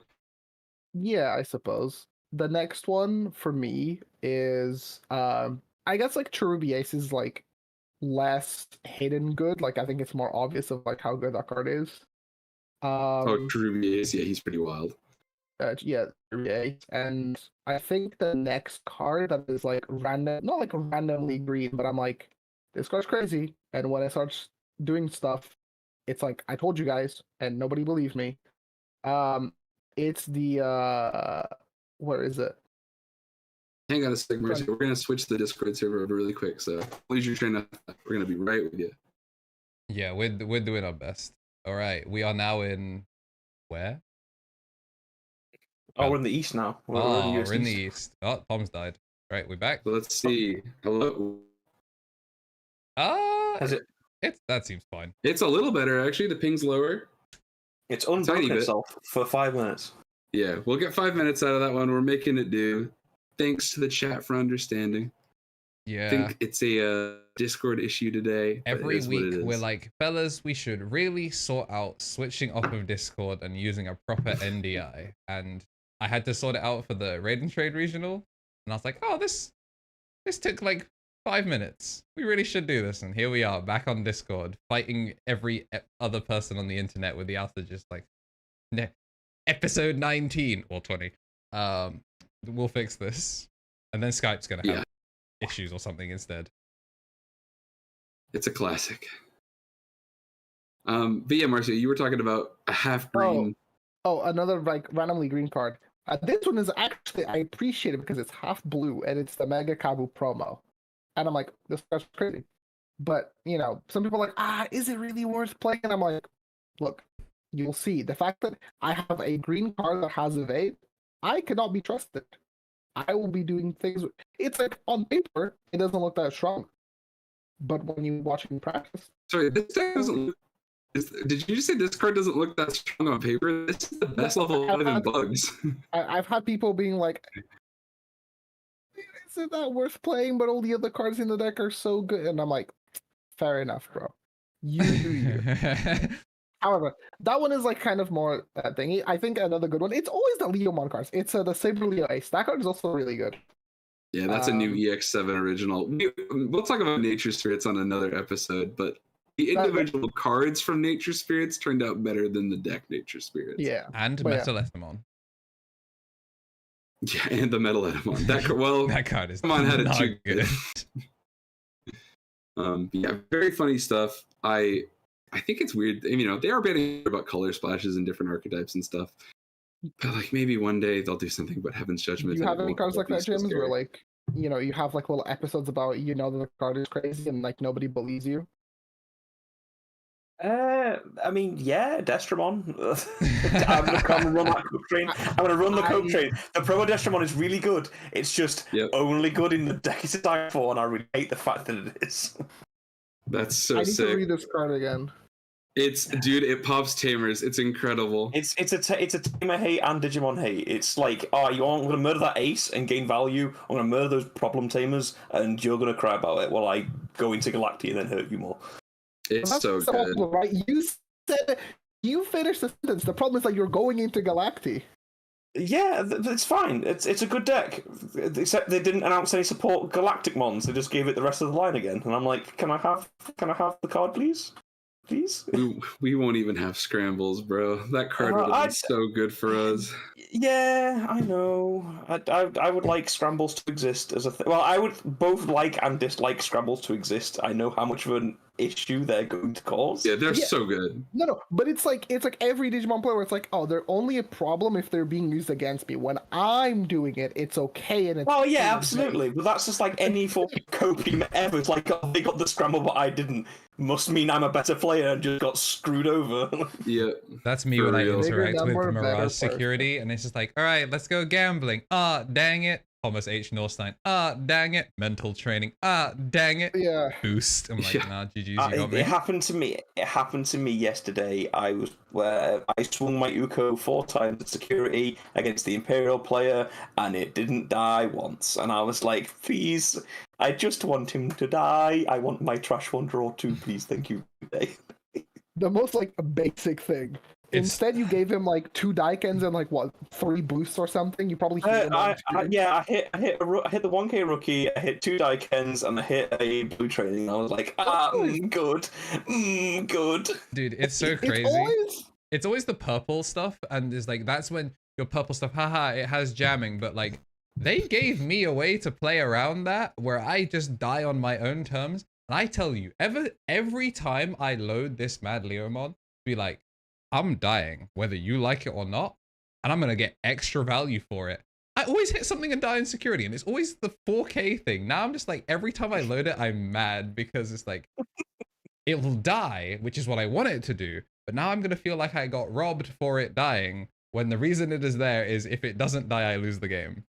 Yeah, I suppose. The next one for me is I guess like Cherubiace is like less hidden good. Like I think it's more obvious of like how good that card is. Cherubiace, yeah, he's pretty wild. Yeah, Cherubiace. And I think the next card that is like random, not like randomly green, but I'm like, this card's crazy. And when it starts doing stuff, it's like I told you guys, and nobody believed me. It's the where is it? Hang on a second, Mercy. We're gonna switch the Discord server over really quick, so please your train of thought. We're gonna be right with you. Yeah, we're doing our best. All right, we are now in where? Oh, we're in the east now. We're in the east. Oh, Tom's died. Right, we're back. So let's see. Hello. Has it? That seems fine. It's a little better actually. The ping's lower. It's unbroken itself for 5 minutes. Yeah, we'll get 5 minutes out of that one. We're making it do. Thanks to the chat for understanding. Yeah. I think it's a Discord issue today. Every week we're like, fellas, we should really sort out switching off of Discord and using a proper NDI. And I had to sort it out for the Raid and Trade Regional. And I was like, oh, this took like 5 minutes. We really should do this. And here we are back on Discord fighting every other person on the internet with the outages. Like, episode 19 or 20. We'll fix this. And then Skype's going to have issues or something instead. It's a classic. But yeah, Marcia, you were talking about a half green. Oh, another like randomly green card. This one is actually, I appreciate it because it's half blue and it's the Mega Kabu promo. And I'm like, this card's crazy. But, you know, some people are like, is it really worth playing? And I'm like, look, you'll see. The fact that I have a green card that has evade, I cannot be trusted. I will be doing things. It's like on paper, it doesn't look that strong. But when you watch it in practice. Sorry, this deck doesn't look. Did you just say this card doesn't look that strong on paper? This is the best level 11 bugs. I've had people being like, is it that worth playing? But all the other cards in the deck are so good. And I'm like, fair enough, bro. You do you. However, that one is like kind of more thingy. I think another good one. It's always the Leomon cards. It's the Saber Leo Ace. That card is also really good. Yeah, that's a new EX7 original. We'll talk about Nature Spirits on another episode, but the individual cards from Nature Spirits turned out better than the deck Nature Spirits. Yeah. And Metal Etemon. Yeah, and the Metal Etemon. That card is not good. Yeah, very funny stuff. I think it's weird. You know, they are banning about color splashes and different archetypes and stuff. But like maybe one day they'll do something about Heaven's Judgment. Do you have any cards like that, James, where like, you know, you have like little episodes about, you know, the card is crazy and like nobody believes you? I mean, yeah, Destramon. I'm gonna run that coke train. I'm gonna run the coke train. The promo Destramon is really good. It's just only good in the deck it's designed for, and I really hate the fact that it is. That's so sick. I need to read this card again. It pops tamers. It's incredible. It's a tamer hate and Digimon hate. It's like, I'm gonna murder that ace and gain value. I'm gonna murder those problem tamers, and you're gonna cry about it while I go into Galacti and then hurt you more. It's so good. Right? You finished the sentence. The problem is that you're going into Galacti. Yeah, it's fine. It's a good deck. Except they didn't announce any support Galactic Mons. They just gave it the rest of the line again. And I'm like, can I have the card, please? Please? We won't even have scrambles, bro. That card would have been so good for us. Yeah, I know. I would like scrambles to exist as a thing. Well, I would both like and dislike scrambles to exist. I know how much of an issue they're going to cause. Yeah, they're so good. No, but it's like every Digimon player where it's like, they're only a problem if they're being used against me. When I'm doing it, it's okay and it's yeah, absolutely. But that's just like any form of coping ever. It's like, they got the scramble but I didn't. Must mean I'm a better player and just got screwed over. Yeah. That's me when I interact with Mirage Security and it's just like, alright, let's go gambling. Dang it. Thomas H. Norstein. Ah, dang it. Mental training. Ah, dang it. Yeah. Boost. I'm like, Yeah. nah, GG's, you got me. It happened to me. It happened to me yesterday. I swung my Uko 4 times at security against the Imperial player, and it didn't die once. And I was like, please, I just want him to die. I want my trash one draw too, please. Thank you. The most like basic thing. Instead, you gave him like 2 Daikens and like what 3 boosts or something. You probably healed him on screen. I hit the 1K rookie. I hit 2 Daikens and I hit a blue training. I was like, good, good. Dude, it's so crazy. It's always the purple stuff, and it's like that's when your purple stuff, haha, it has jamming, but like they gave me a way to play around that where I just die on my own terms. And I tell you, every time I load this Mad Leo mod, be like, I'm dying, whether you like it or not, and I'm gonna get extra value for it. I always hit something and die in security, and it's always the 4K thing. Now I'm just like, every time I load it, I'm mad because it's like, it will die, which is what I want it to do. But now I'm gonna feel like I got robbed for it dying, when the reason it is there is if it doesn't die, I lose the game.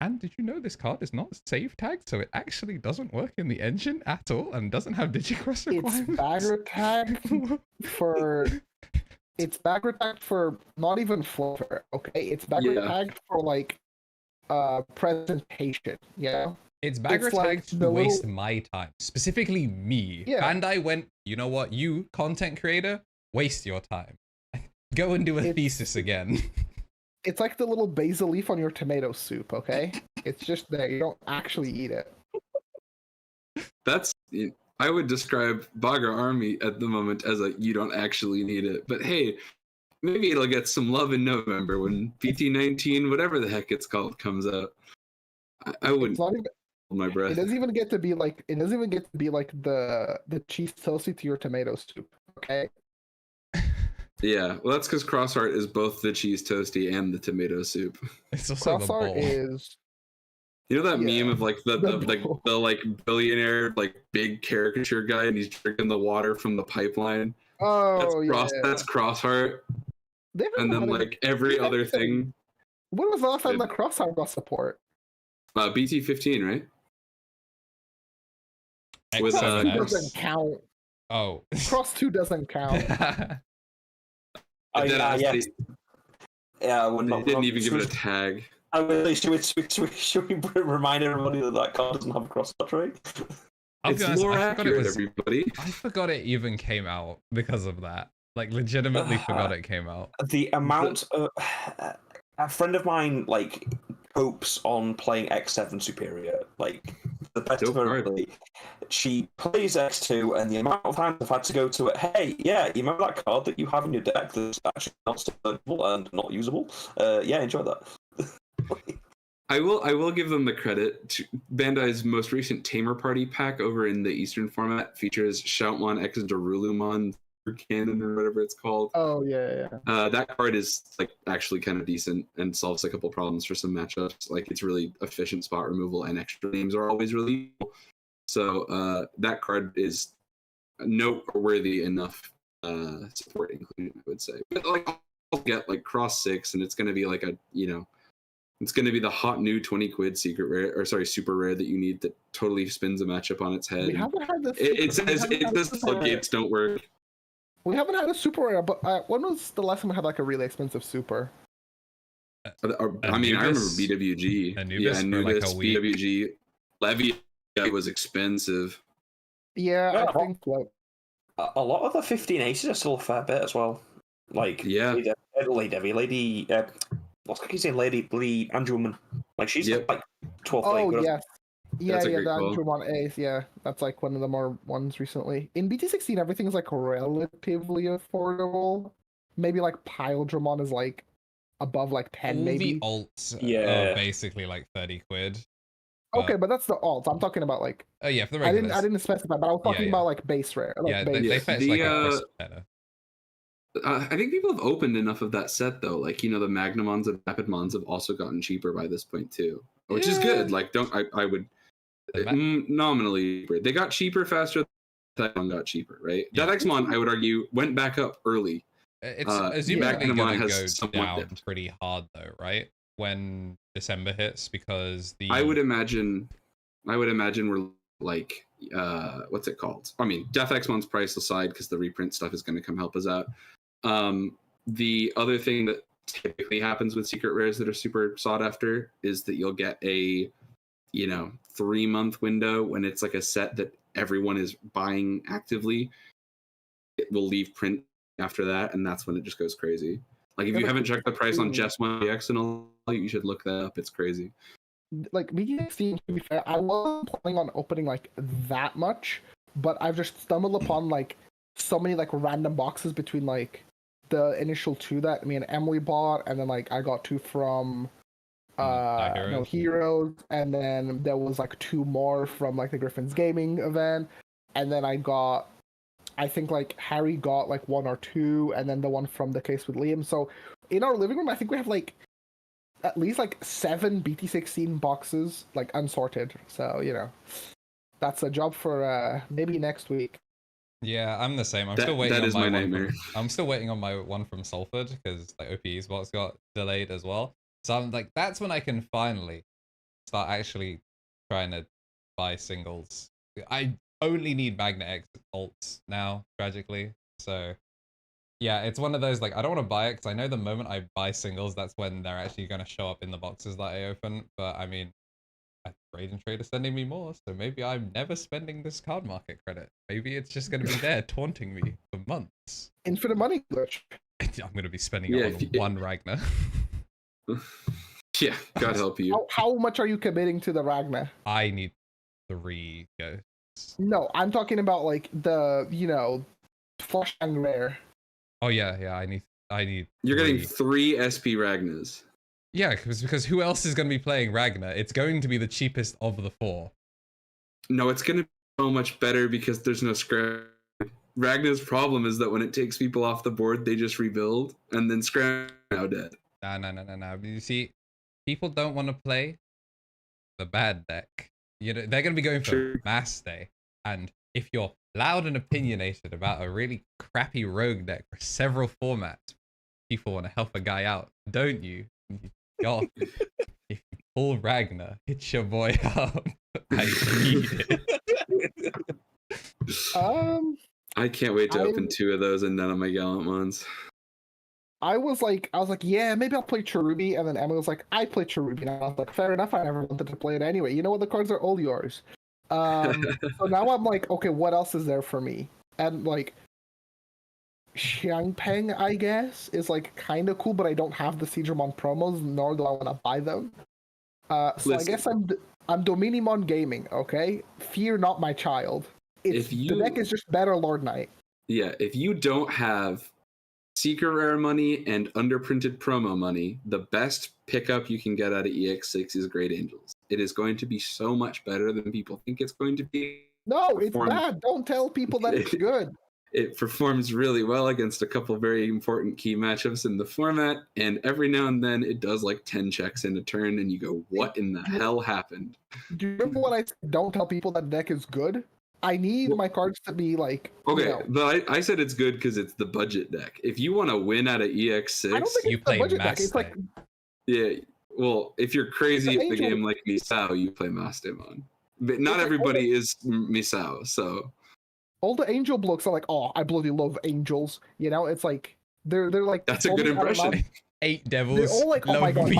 And did you know this card is not save tagged, so it actually doesn't work in the engine at all and doesn't have digicross requirements? It's bagger tagged for... It's bagger tagged for not even flavor, okay? It's bagger tagged for like presentation, yeah? It's bagger tagged to waste my time, specifically me. Yeah. Bandai went, you know what, you, content creator, waste your time. Go and do a thesis again. It's like the little basil leaf on your tomato soup, okay? It's just there. You don't actually eat it. I would describe Bagger Army at the moment as a you don't actually need it. But hey, maybe it'll get some love in November when PT19, whatever the heck it's called, comes out. I wouldn't hold my breath. It doesn't even get to be like the cheese toasty to your tomato soup, okay? Yeah, well, that's because Crossheart is both the cheese toasty and the tomato soup. It's also Crossheart is. You know that meme of like the like billionaire like big caricature guy and he's drinking the water from the pipeline. Oh, that's Crossheart. And then like every other thing. When was the last time that Crossheart got support? BT15, right? With doesn't count. Oh, Cross 2 doesn't count. Yeah, I would not. They didn't even give it a tag. Should we remind everybody that card doesn't have a cross-touch rate? It's more accurate, everybody. I forgot it even came out because of that. Like, legitimately forgot it came out. The amount of... a friend of mine, like, hopes on playing X7 Superior. Like, the best of her ability. She plays X2, and the amount of times I've had to go to it, hey, yeah, you remember that card that you have in your deck that's actually not searchable and not usable? Yeah, enjoy that. I will give them the credit. Bandai's most recent Tamer Party pack over in the Eastern format features Shoutmon X Darulumon Cannon or whatever it's called. Oh yeah. That card is like actually kind of decent and solves a couple problems for some matchups. Like it's really efficient spot removal and extra names are always really cool. So that card is noteworthy enough support included, I would say. But like I'll get like cross 6 and it's gonna be like a it's going to be the hot new 20 quid super rare that you need that totally spins a matchup on its head. We haven't had this. It says the floodgates don't work. We haven't had a super rare, but when was the last time we had like a really expensive super? I mean, I remember BWG. Anubis, like BWG. Levy was expensive. Yeah, I think like a lot of the 15 aces are still a fair bit as well. Like Lady. What's I keep saying, Lady Andrewman? Like she's like 12. Oh yes, yeah, the call. Andrewman Ace. Yeah, that's like one of the more ones recently. In BT16, everything's like relatively affordable. Maybe like Piledramon is like above like 10, maybe. The alts are basically like 30 quid. Okay, but that's the alt. I'm talking about like. Oh yeah, for the regulars. I didn't specify, but I was talking about like base rare. Like they fetch like a better. I think people have opened enough of that set though. Like the Magnamons and Rapidmons have also gotten cheaper by this point too, which is good. Like I would nominally they got cheaper faster. That one got cheaper, right? That Xmon I would argue went back up early. It's assuming going to go down pretty hard though, right? when December hits because the I would imagine we're like what's it called? I mean, Death X Month's price aside, because the reprint stuff is going to come help us out. The other thing that typically happens with secret rares that are super sought after is that you'll get a 3-month window when it's like a set that everyone is buying actively. It will leave print after that, and that's when it just goes crazy. Like, if you haven't checked the price on Jess 1X and all, you should look that up. It's crazy. Like, BDX, to be fair, I wasn't planning on opening like that much, but I've just stumbled upon like so many like random boxes between like the initial 2 that me and Emily bought, and then like I got 2 from Heroes, and then there was like 2 more from like the Griffin's Gaming event, and then I think like Harry got like 1 or 2, and then the one from the case with Liam. So in our living room, I think we have like at least like 7 BT16 boxes, like unsorted. So that's a job for maybe next week. Yeah, I'm the same. I'm still waiting. That is my nightmare. I'm still waiting on my one from Salford because like OPE's box got delayed as well. So I'm like, that's when I can finally start actually trying to buy singles. I only need Magnet X alts now, tragically. So yeah, it's one of those, like, I don't want to buy it because I know the moment I buy singles, that's when they're actually going to show up in the boxes that I open. But I mean, Trade and Trade is sending me more, so maybe I'm never spending this card market credit. Maybe it's just going to be there taunting me for months. Infinite money glitch. I'm going to be spending it on one Ragnar. Yeah, God help you. How much are you committing to the Ragnar? I need 3 ghosts. No, I'm talking about like the flush and rare. Oh yeah, I need. You're getting 3 SP Ragnars. Yeah, because who else is going to be playing Ragnar? It's going to be the cheapest of the 4. No, it's going to be so much better because there's no scrap. Ragnar's problem is that when it takes people off the board, they just rebuild, and then scrap now dead. No. You see, people don't want to play the bad deck. They're going to be going for Mass Day, and if you're loud and opinionated about a really crappy rogue deck for several formats, people want to help a guy out, don't you? God, if you pull Ragnar, hit your boy up. I need it. I can't wait to open 2 of those and none of my Gallant ones. I was like, yeah, maybe I'll play Cherubi, and then Emily was like, I play Cherubi, and I was like, fair enough, I never wanted to play it anyway. You know what? The cards are all yours. So now I'm like, okay, what else is there for me? And like, Xiangpeng, I guess, is like kind of cool, but I don't have the Digimon promos, nor do I want to buy them. So I guess I'm Dominimon Gaming, okay? Fear not my child. The deck is just better Lord Knight. Yeah, if you don't have secret rare money and underprinted promo money, the best pickup you can get out of EX6 is Great Angels. It is going to be so much better than people think it's going to be. No, it's bad. Don't tell people that it's good. It performs really well against a couple very important key matchups in the format, and every now and then it does like 10 checks in a turn, and you go, what in the hell happened? Do you remember what I said? Don't tell people that deck is good? I need my cards to be like... Okay, but I said it's good because it's the budget deck. If you want to win out of EX6... I don't think you play budget deck. It's like... Yeah, well, if you're crazy at the game like Misao, you play Mastemon. But not everybody is Misao, so... All the angel blokes are like, oh, I bloody love angels. It's like they're like. That's a good impression. 8 devils. They're all like, oh my god,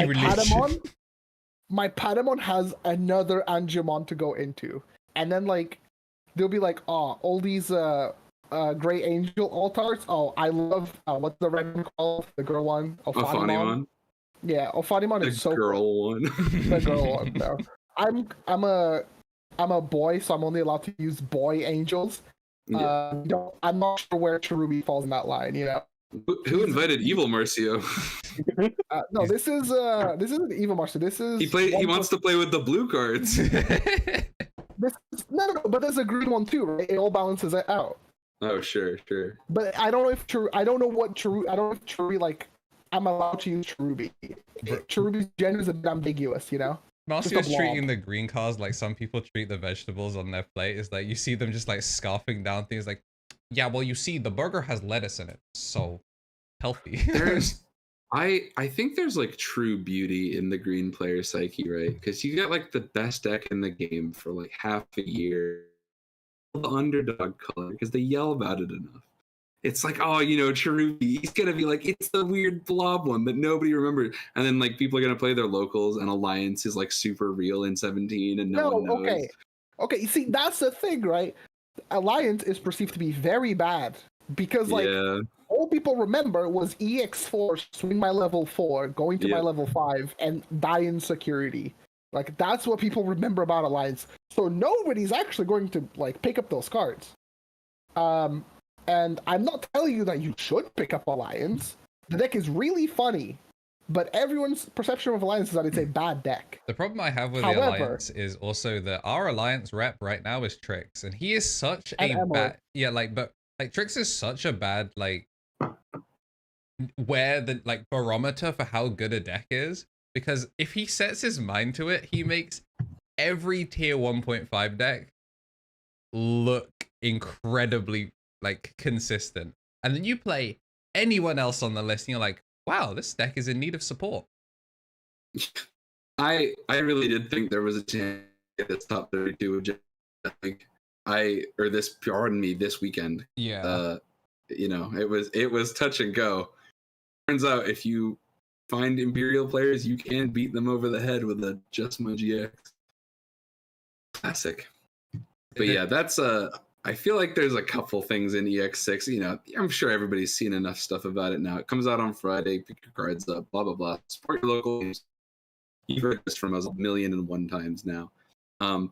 my Patamon has another Angemon to go into, and then like they'll be like, oh, all these gray angel altars. Oh, I love what's the red one called? The girl one. Ophanimon. Yeah, Ophanimon is so girl cool. One. The girl one. No, I'm a boy, so I'm only allowed to use boy angels. Yeah. I'm not sure where Cherubi falls in that line. Who invited Evil Marcio? No, this isn't Evil Marcio. This is he wants to play with the blue cards. No, but there's a green one too, right? It all balances it out. Oh, sure. But I don't know if Cherubi like I'm allowed to use Cherubi. Cherubi's gender is a bit ambiguous, Marcio's treating the green cards like some people treat the vegetables on their plate. Is like you see them just like scarfing down things like, yeah, well, you see the burger has lettuce in it, so healthy. I think there's like true beauty in the green player psyche, right? Because you get like the best deck in the game for like half a year, the underdog color, because they yell about it enough. It's like, oh, Cherubi, he's gonna be like, it's the weird blob one that nobody remembered, and then like people are gonna play their locals, and Alliance is like super real in 17, and no one knows. Okay. You see, that's the thing, right? Alliance is perceived to be very bad because like all people remember was EX4 swing my level 4, going to my level 5, and die in security. Like that's what people remember about Alliance. So nobody's actually going to like pick up those cards. And I'm not telling you that you should pick up Alliance. The deck is really funny, but everyone's perception of Alliance is that it's a bad deck. The problem I have with the Alliance is also that our Alliance rep right now is Trix, and he is such a bad Trix is such a bad where the barometer for how good a deck is, because if he sets his mind to it, he makes every tier 1.5 deck look incredibly consistent, and then you play anyone else on the list and you're like, wow, this deck is in need of support. I really did think there was a chance at this top 32 this weekend. Yeah. It was touch and go. Turns out if you find Imperial players, you can beat them over the head with a Just My GX. Classic. But yeah, that's I feel like there's a couple things in EX6. I'm sure everybody's seen enough stuff about it now. It comes out on Friday. Pick your cards up. Blah blah blah. Support your local games. You've heard this from us 1,000,001 times now.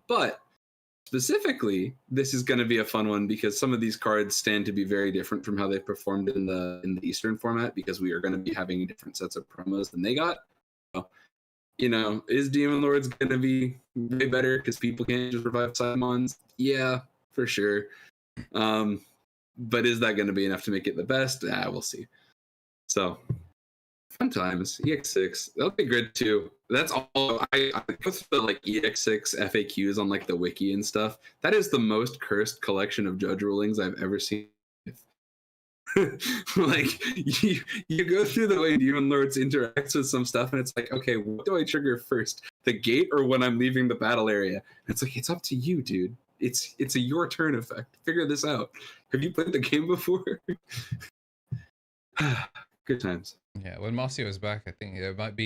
But specifically, this is going to be a fun one because some of these cards stand to be very different from how they performed in the Eastern format, because we are going to be having different sets of promos than they got. So, is Demon Lords going to be way better because people can't just revive Simons? Yeah, for sure. But is that going to be enough to make it the best? We'll see. So, fun times. EX6. That'll be good too. That's all. I go through the EX6 FAQs on the wiki and stuff. That is the most cursed collection of judge rulings I've ever seen. You go through the way Demon Lords interacts with some stuff, and it's like, okay, what do I trigger first? The gate or when I'm leaving the battle area? And it's like, it's up to you, dude. It's a your turn effect. Figure this out. Have you played the game before? Good times. Yeah, when Marcio is back, I think it might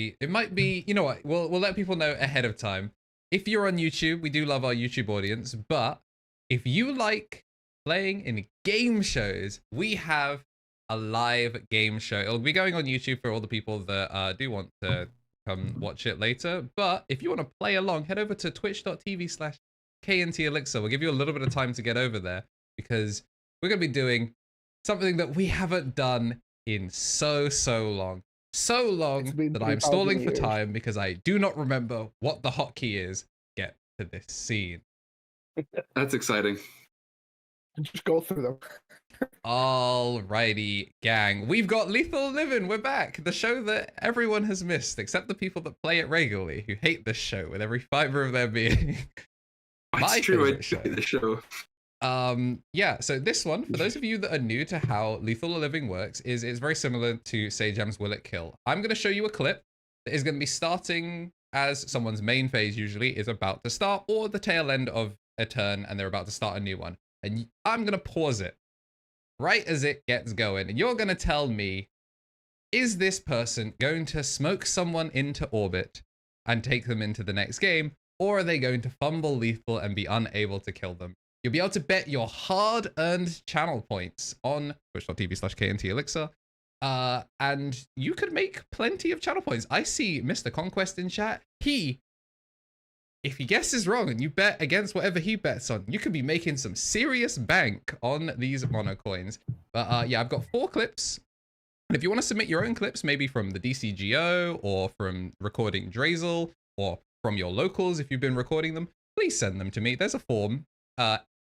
be, you know what, we'll let people know ahead of time. If you're on YouTube, we do love our YouTube audience, but if you like playing in game shows, we have a live game show. It'll be going on YouTube for all the people that do want to come watch it later. But if you want to play along, head over to twitch.tv/KnTElixar. We'll give you a little bit of time to get over there, because we're going to be doing something that we haven't done in so long that I'm stalling for time because I do not remember what the hotkey is. Get to this scene. That's exciting. Just go through them. Alrighty, gang. We've got Lethal Living. We're back. The show that everyone has missed, except the people that play it regularly, who hate this show with every fiber of their being. It's true. I enjoy the show. Yeah, so this one, for those of you that are new to how Lethal Living works, is it's very similar to Sajam's Will It Kill. I'm going to show you a clip that is going to be starting as someone's main phase usually is about to start, or the tail end of a turn and they're about to start a new one. And I'm going to pause it right as it gets going, and you're going to tell me, is this person going to smoke someone into orbit and take them into the next game, or are they going to fumble lethal and be unable to kill them? You'll be able to bet your hard-earned channel points on twitch.tv/KnTElixar, and you could make plenty of channel points. I see Mr. Conquest in chat. If he guesses wrong and you bet against whatever he bets on, you could be making some serious bank on these mono coins. But yeah, I've got 4 clips. And if you want to submit your own clips, maybe from the DCGO or from recording Drazel or from your locals, if you've been recording them, please send them to me. There's a form.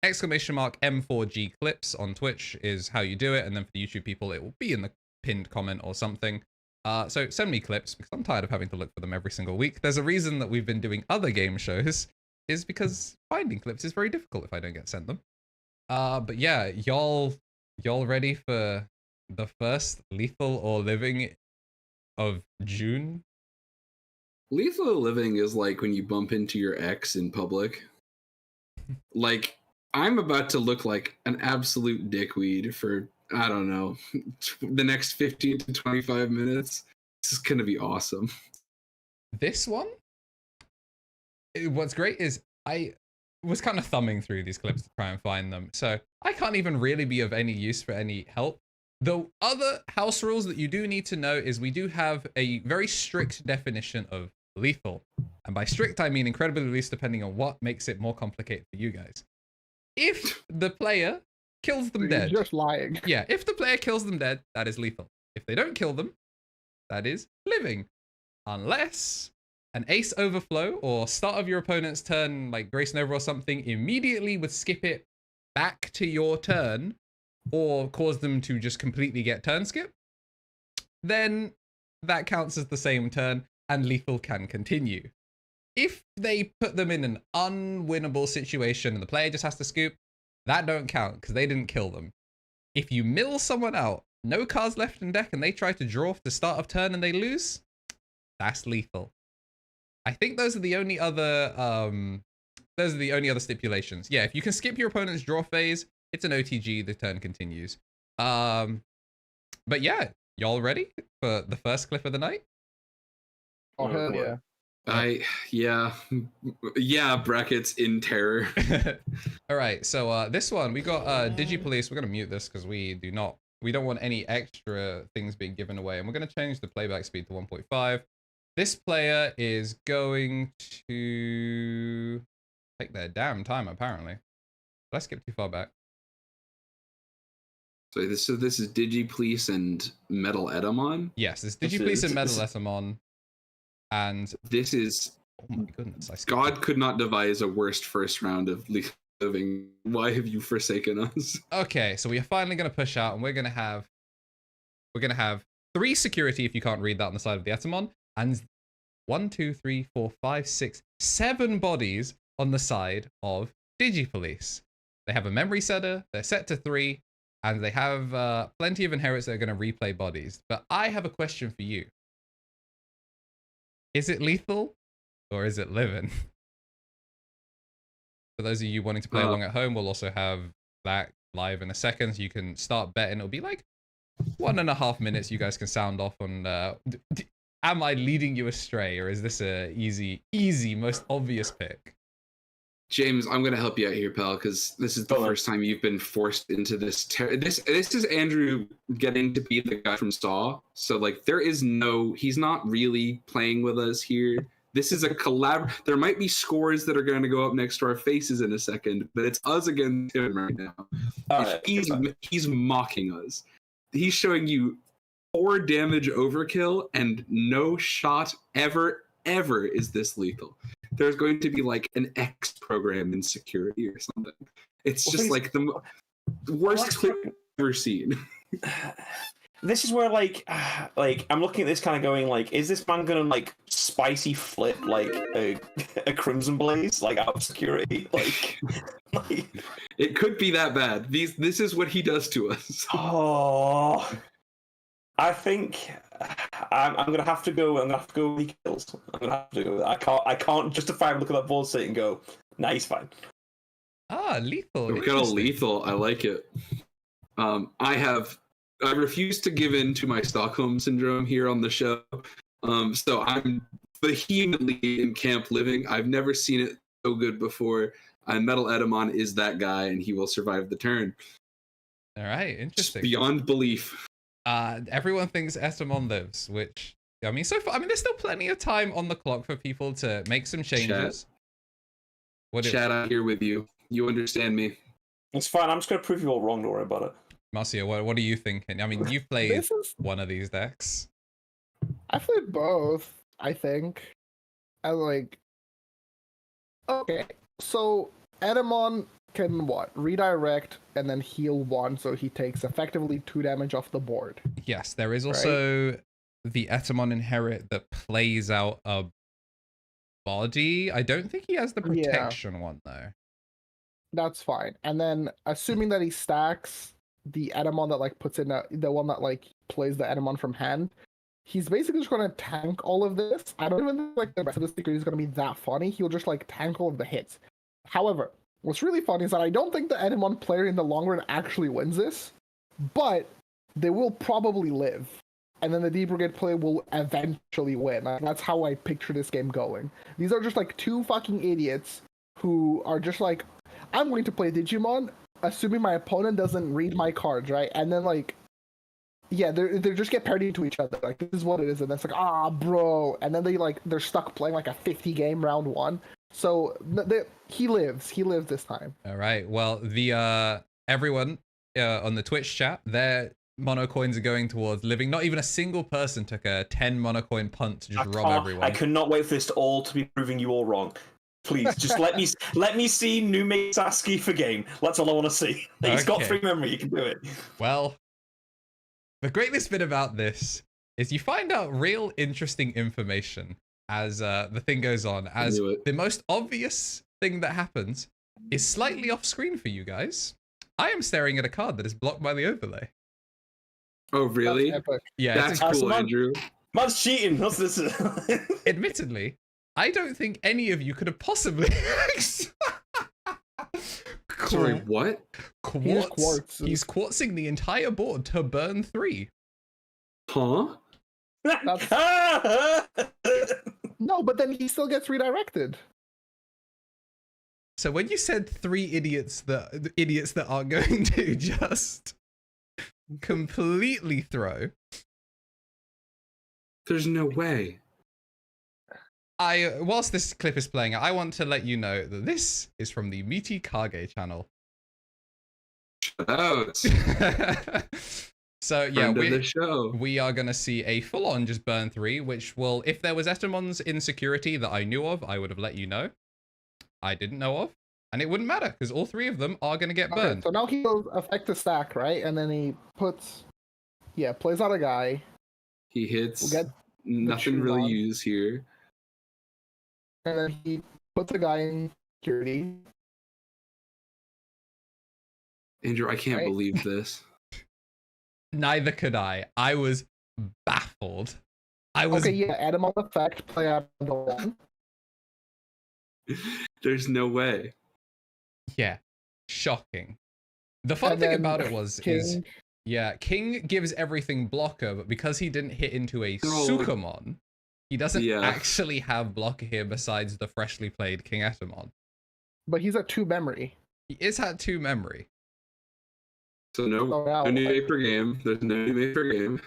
!M4G clips on Twitch is how you do it. And then for the YouTube people, it will be in the pinned comment or something. So send me clips, because I'm tired of having to look for them every single week. There's a reason that we've been doing other game shows, is because finding clips is very difficult if I don't get sent them. But yeah, y'all ready for the first Lethal or Living of June. Lethal living is like when you bump into your ex in public. Like, I'm about to look like an absolute dickweed for, I don't know, the next 15 to 25 minutes. This is going to be awesome. This one, what's great is I was kind of thumbing through these clips to try and find them. So I can't even really be of any use for any help. The other house rules that you do need to know is we do have a very strict definition of lethal. And by strict, I mean incredibly loose, depending on what makes it more complicated for you guys. If the player kills them dead. You're just lying. Yeah, if the player kills them dead, that is lethal. If they don't kill them, that is living. Unless an ace overflow or start of your opponent's turn, like Grace Nova or something, immediately would skip it back to your turn or cause them to just completely get turn skip, then that counts as the same turn and lethal can continue. If they put them in an unwinnable situation and the player just has to scoop, that don't count because they didn't kill them. If you mill someone out, no cards left in deck, and they try to draw off the start of turn and they lose, that's lethal. I think those are the only other stipulations. Yeah, if you can skip your opponent's draw phase, it's an OTG, the turn continues. But yeah, y'all ready for the first clip of the night? Oh, hell yeah. Yeah, brackets in terror. All right, so this one, we got DigiPolice. We're going to mute this because we don't want any extra things being given away. And we're going to change the playback speed to 1.5. This player is going to take their damn time, apparently. Let's skip too far back. So this is DigiPolice and Metal Edamon? Yes, it's DigiPolice and Metal Edamon. And this is, oh my goodness, God could not devise a worst first round of living. Why have you forsaken us? Okay, so we are finally going to push out, and we're going to have 3 security if you can't read that on the side of the Etamon, and 1, 2, 3, 4, 5, 6, 7 bodies on the side of DigiPolice. They have a memory setter, they're set to 3, and they have plenty of inherits that are going to replay bodies. But I have a question for you. Is it lethal or is it living? For those of you wanting to play along at home, we'll also have that live in a second. So you can start betting. It'll be like 1.5 minutes. You guys can sound off on, am I leading you astray, or is this a easy, most obvious pick? James, I'm going to help you out here, pal, because this is the first time you've been forced into this. This is Andrew getting to be the guy from Saw. So, like, he's not really playing with us here. This is a collab. There might be scores that are going to go up next to our faces in a second, but it's us against him right now. He's mocking us. He's showing you 4 damage overkill, and no shot ever is this lethal. There's going to be like an X program in security or something. It's just like the worst clip I've ever seen. This is where like I'm looking at this kind of going like, is this man gonna like spicy flip like a Crimson Blaze like out of security? Like it could be that bad. This is what he does to us. Oh, I think I'm gonna have to go. I'm gonna have to go with he kills. I'm gonna have to go. I can't justify looking at that board state and go, nah, he's fine. Ah, lethal. Look at a lethal. I like it. I refuse to give in to my Stockholm syndrome here on the show. So I'm vehemently in camp living. I've never seen it so good before. Metal Edamon is that guy, and he will survive the turn. All right, interesting. It's beyond belief. Everyone thinks Etamon lives, which, I mean, so far, I mean, there's still plenty of time on the clock for people to make some changes. Chat, I'm here with you. You understand me. It's fine. I'm just going to prove you all wrong. Don't worry about it. Marcia, what are you thinking? I mean, you've played one of these decks. I played both, I think. Okay, so Edamon can redirect and then heal 1, so he takes effectively 2 damage off the board. Yes, there is also the Etamon inherit that plays out a body. I don't think he has the protection one though. That's fine. And then assuming that he stacks the Edamon that like puts in the one that like plays the Edamon from hand, he's basically just going to tank all of this. I don't even think like the rest of the secret is going to be that funny. He'll just like tank all of the hits. However, what's really funny is that I don't think the Edimon player in the long run actually wins this, but they will probably live. And then the D Brigade player will eventually win. Like, that's how I picture this game going. These are just like two fucking idiots who are just like, I'm going to play Digimon, assuming my opponent doesn't read my cards, right? And then like, yeah, they just get paired into each other. Like, this is what it is, and it's like, bro. And then they're stuck playing like a 50 game round one. So he lives this time. All right. Well, the everyone on the Twitch chat, their mono coins are going towards living. Not even a single person took a 10 mono coin punt to just rob everyone. I cannot wait for this all to be proving you all wrong. Please, just let me see Nume Sasuke for game. That's all I want to see. He's got 3 memory. You can do it. Well, the greatest bit about this is you find out real interesting information as the thing goes on. As the most obvious thing that happens is slightly off screen for you guys. I am staring at a card that is blocked by the overlay. Oh, really? Yeah, that's cool, Andrew. Man's cheating. What's this? Admittedly, I don't think any of you could have possibly. Sorry, what? Quartz. He's quartzing the entire board to burn 3. Huh? No, but then he still gets redirected. So when you said 3 idiots that are going to just completely throw, there's no way. Whilst this clip is playing, I want to let you know that this is from the Meaty Kage channel. Shout out. So yeah, show. We are gonna see a full-on just burn 3, which will, if there was Etemon's insecurity that I knew of, I would have let you know. I didn't know of, and it wouldn't matter because all 3 of them are gonna get burned. So now he goes affect the stack, right? And then he plays out a guy. He hits. Nothing really used here. And then he puts the guy in security. Andrew, I can't believe this. Neither could I. I was baffled. Okay, yeah, Edimon effect, play out the one. There's no way. Yeah, shocking. The fun thing about it King gives everything blocker, but because he didn't hit into a Sukamon, he doesn't actually have blocker here besides the freshly played King Etemon. But he's at 2 memory. He is at 2 memory. So no new mate per game. There's no new mate per game.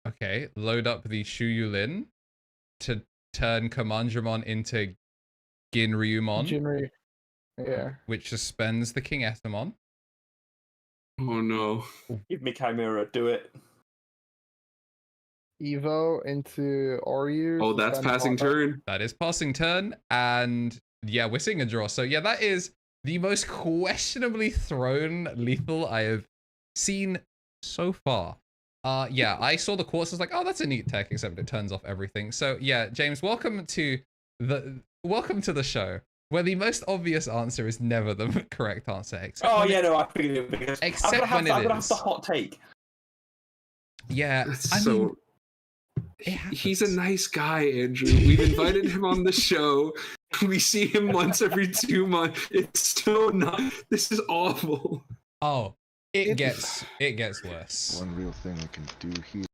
Okay, load up the Shuyulin to turn Commandramon into Ginryumon. Yeah. Which suspends the King Etemon. Oh no. Give me Chimera, do it. Evo into Oryu. Oh, that's passing turn. That is passing turn, and yeah, we're seeing a draw. So yeah, that is the most questionably thrown lethal I have seen so far. Yeah, I saw the quartz, I was like, oh, that's a neat tech, except it turns off everything. So yeah, James, welcome to the show, where the most obvious answer is never the correct answer. I figured it because except I'm gonna have the hot take. Yeah, he's a nice guy, Andrew. We've invited him on the show. We see him once every 2 months. It's still not. This is awful. Oh, it gets worse. One real thing I can do here.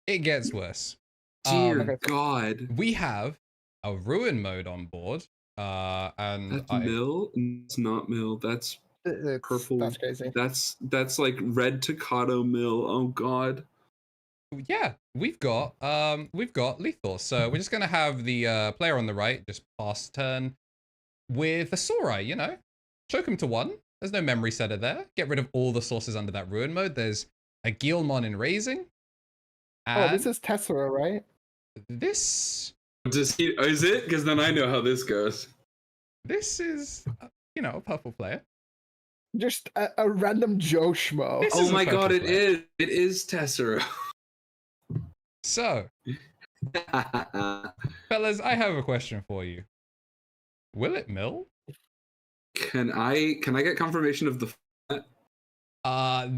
It gets worse. Dear God. We have a ruin mode on board. And that's mill. It's not mill. That's purple. That's crazy. That's like red Tocado mill. Oh God. Yeah, we've got lethal. So we're just gonna have the player on the right just pass turn with a Sorai, you know, choke him to 1. There's no memory setter there. Get rid of all the sources under that ruin mode. There's a Guilmon in raising. Oh, this is Tessera, right? Is it? Because then I know how this goes. This is, a purple player. Just a random Joe Schmo. Oh my God, it is. It is Tessera. So, fellas, I have a question for you. Will it mill? Can I get confirmation of the format?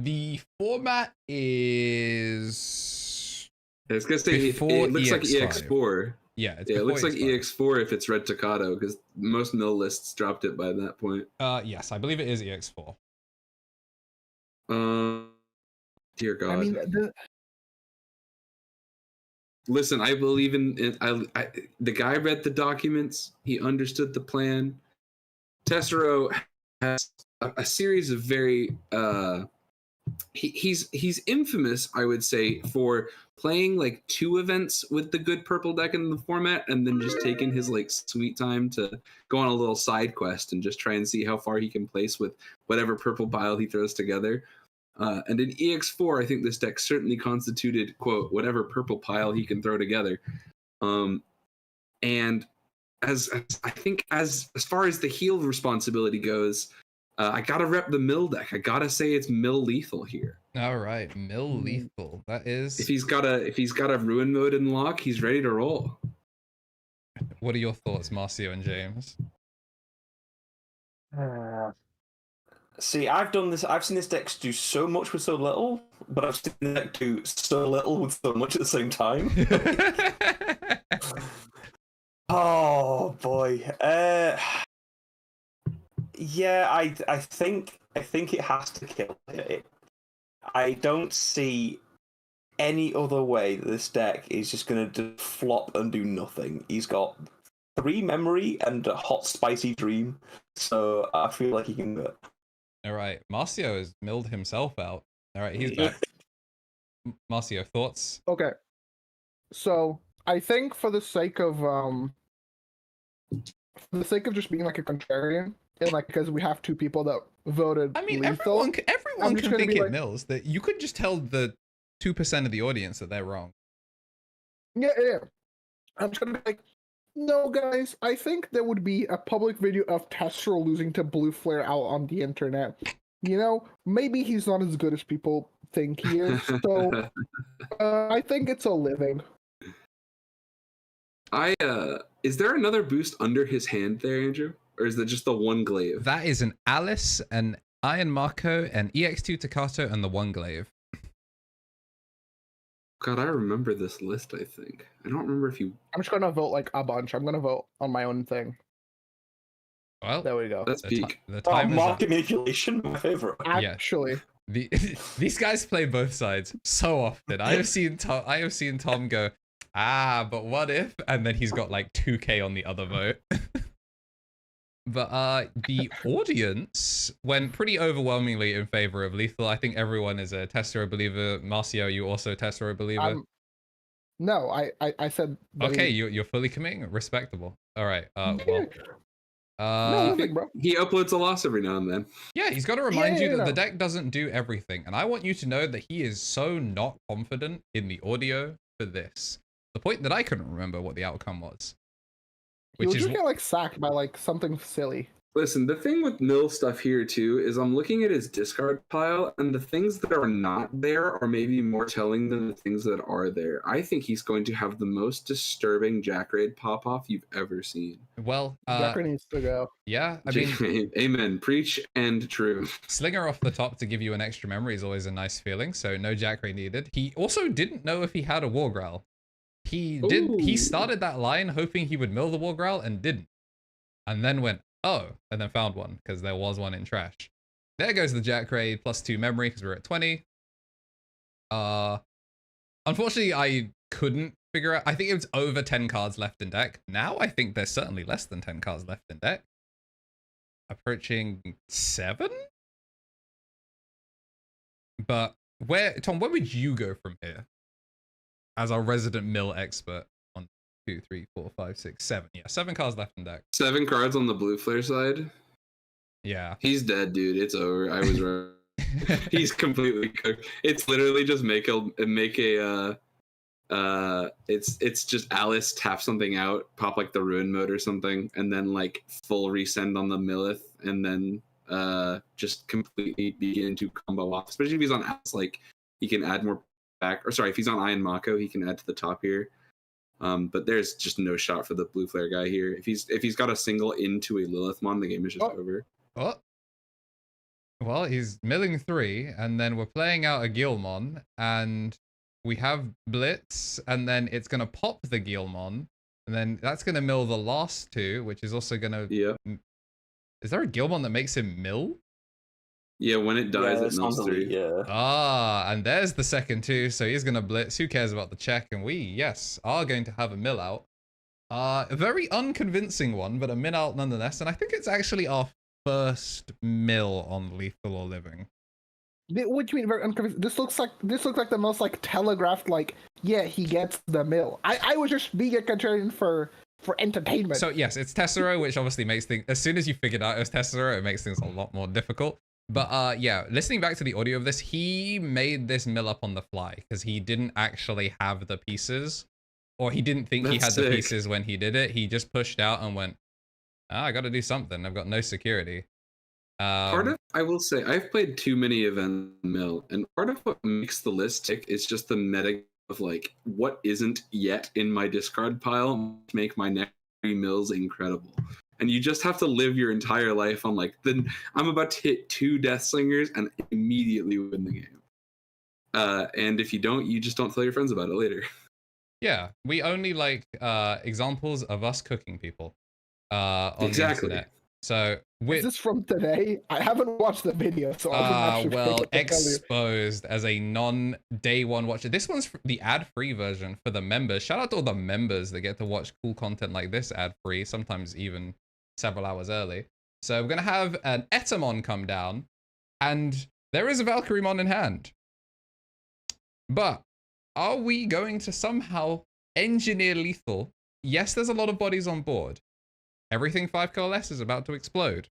The format is I was gonna say it looks like EX4. Yeah, it's it looks like EX5. EX4 if it's Red Tocado, because most mill lists dropped it by that point. Yes, I believe it is EX4. Dear God. I mean, Listen, I believe in it. The guy read the documents. He understood the plan. Tessero has a series of very he's infamous, I would say, for playing like 2 events with the good purple deck in the format and then just taking his like sweet time to go on a little side quest and just try and see how far he can place with whatever purple pile he throws together. And in EX4, I think this deck certainly constituted, quote, whatever purple pile he can throw together. And as I think as far as the heal responsibility goes, I gotta rep the mill deck. I gotta say it's mill lethal here. All right, mill lethal. That is. If he's got a ruin mode in lock, he's ready to roll. What are your thoughts, Marcio and James? See, I've seen this deck do so much with so little, but I've seen the deck do so little with so much at the same time. Oh boy. Yeah, I think it has to kill it. I don't see any other way that this deck is just going to flop and do nothing. He's got 3 memory and a hot spicy dream, so I feel like he can do it. All right, Marcio has milled himself out. All right, he's back. Marcio, thoughts? okay. So I think for the sake of just being like a contrarian, and like because we have 2 people that voted. I mean, lethal, everyone can think it like, mills. That you could just tell the 2% of the audience that they're wrong. Yeah. I'm just gonna be like, no, guys. I think there would be a public video of Tessero losing to Blue Flare out on the internet. You know, maybe he's not as good as people think he is. So I think it's a living. Is there another boost under his hand there, Andrew? Or is that just the 1 glaive? That is an Alice, an Iron Marco, an EX2 Takato, and the 1 glaive. God, I remember this list, I think. I don't remember if you... I'm just gonna vote like a bunch. I'm gonna vote on my own thing. Well, there we go. That's peak. The time is market manipulation, my favorite. Actually. These guys play both sides so often. I have seen Tom go, but what if? And then he's got like 2K on the other vote. But the audience went pretty overwhelmingly in favor of lethal. I think everyone is a Tessero believer. Marcio, you also Tessero believer? No, I said. Okay, you're fully committing. Respectable. All right. No, nothing, bro. He uploads a loss every now and then. Yeah, he's got to remind you that the deck doesn't do everything, and I want you to know that he is so not confident in the audio for this. The point that I couldn't remember what the outcome was. Which just get like sacked by like something silly. Listen, the thing with mill stuff here too is I'm looking at his discard pile, and the things that are not there are maybe more telling than the things that are there. I think he's going to have the most disturbing Jack Raid pop off you've ever seen. Well, Jack Raid needs to go. Yeah, I mean, amen, preach and true. Slinger off the top to give you an extra memory is always a nice feeling. So no Jack Raid needed. He also didn't know if he had a War Growl. He started that line hoping he would mill the War Growl and didn't. And then went, oh, and then found one because there was one in trash. There goes the Jack Raid +2 memory because we're at 20. Unfortunately, I couldn't figure out. I think it was over 10 cards left in deck. Now I think there's certainly less than 10 cards left in deck. Approaching 7? But Tom, where would you go from here? As our resident mill expert. 1, 2, 3, 4, 5, 6, 7. Yeah, 7 cards left in deck. 7 cards on the blue flare side. Yeah. He's dead, dude. It's over. I was right. He's completely cooked. It's literally just it's just Alice tap something out, pop like the ruin mode or something, and then like full resend on the Millith, and then just completely begin to combo off. Especially if he's on Alice, like he can add more back, or sorry, if he's on Iron Mako, he can add to the top here. But there's just no shot for the blue flare guy here. If he's got a single into a Lilithmon, the game is just over. Oh. Well, he's milling 3, and then we're playing out a Guilmon, and we have Blitz, and then it's gonna pop the Gilmon, and then that's gonna mill the last two, which is also gonna. Yeah. Is there a Gilmon that makes him mill? Yeah, when it dies, it melts through. Yeah. Ah, and there's the second two, so he's gonna Blitz. Who cares about the check? And we, yes, are going to have a mill out. A very unconvincing one, but a mill out nonetheless. And I think it's actually our first mill on Lethal or Living. What do you mean very unconvincing? This looks like the most like telegraphed, like, yeah, he gets the mill. I was just being a contrarian for entertainment. So yes, it's Tessero, which obviously makes things, as soon as you figured out it was Tessero, it makes things a lot more difficult. But yeah, listening back to the audio of this, he made this mill up on the fly because he didn't actually have the pieces, or he didn't think he had the pieces when he did it. He just pushed out and went, I got to do something. I've got no security. Part of, I will say, I've played too many event mill, and part of what makes the list tick is just the meta of like what isn't yet in my discard pile to make my next 3 mills incredible. And you just have to live your entire life on like, then I'm about to hit 2 Death Slingers and immediately win the game. And if you don't, you just don't tell your friends about it later. Yeah, we only like examples of us cooking people on the internet. So is this from today? I haven't watched the video, so I'm well, exposed as a non-day one watcher. This one's the ad-free version for the members. Shout out to all the members that get to watch cool content like this ad-free, sometimes even several hours early. So we're gonna have an Etamon come down, and there is a Valkyrymon in hand. But are we going to somehow engineer lethal? Yes, there's a lot of bodies on board. Everything 5 coalesce is about to explode.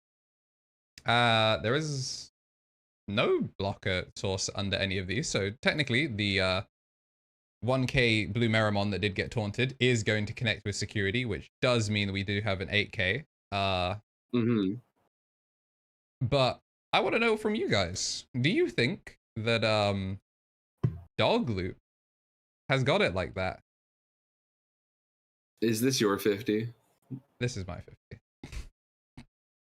There is no blocker source under any of these, so technically the 1k blue Meramon that did get taunted is going to connect with security, which does mean that we do have an 8k. But I want to know from you guys, do you think that Dog Loop has got it like that? Is this your 50? This is my 50.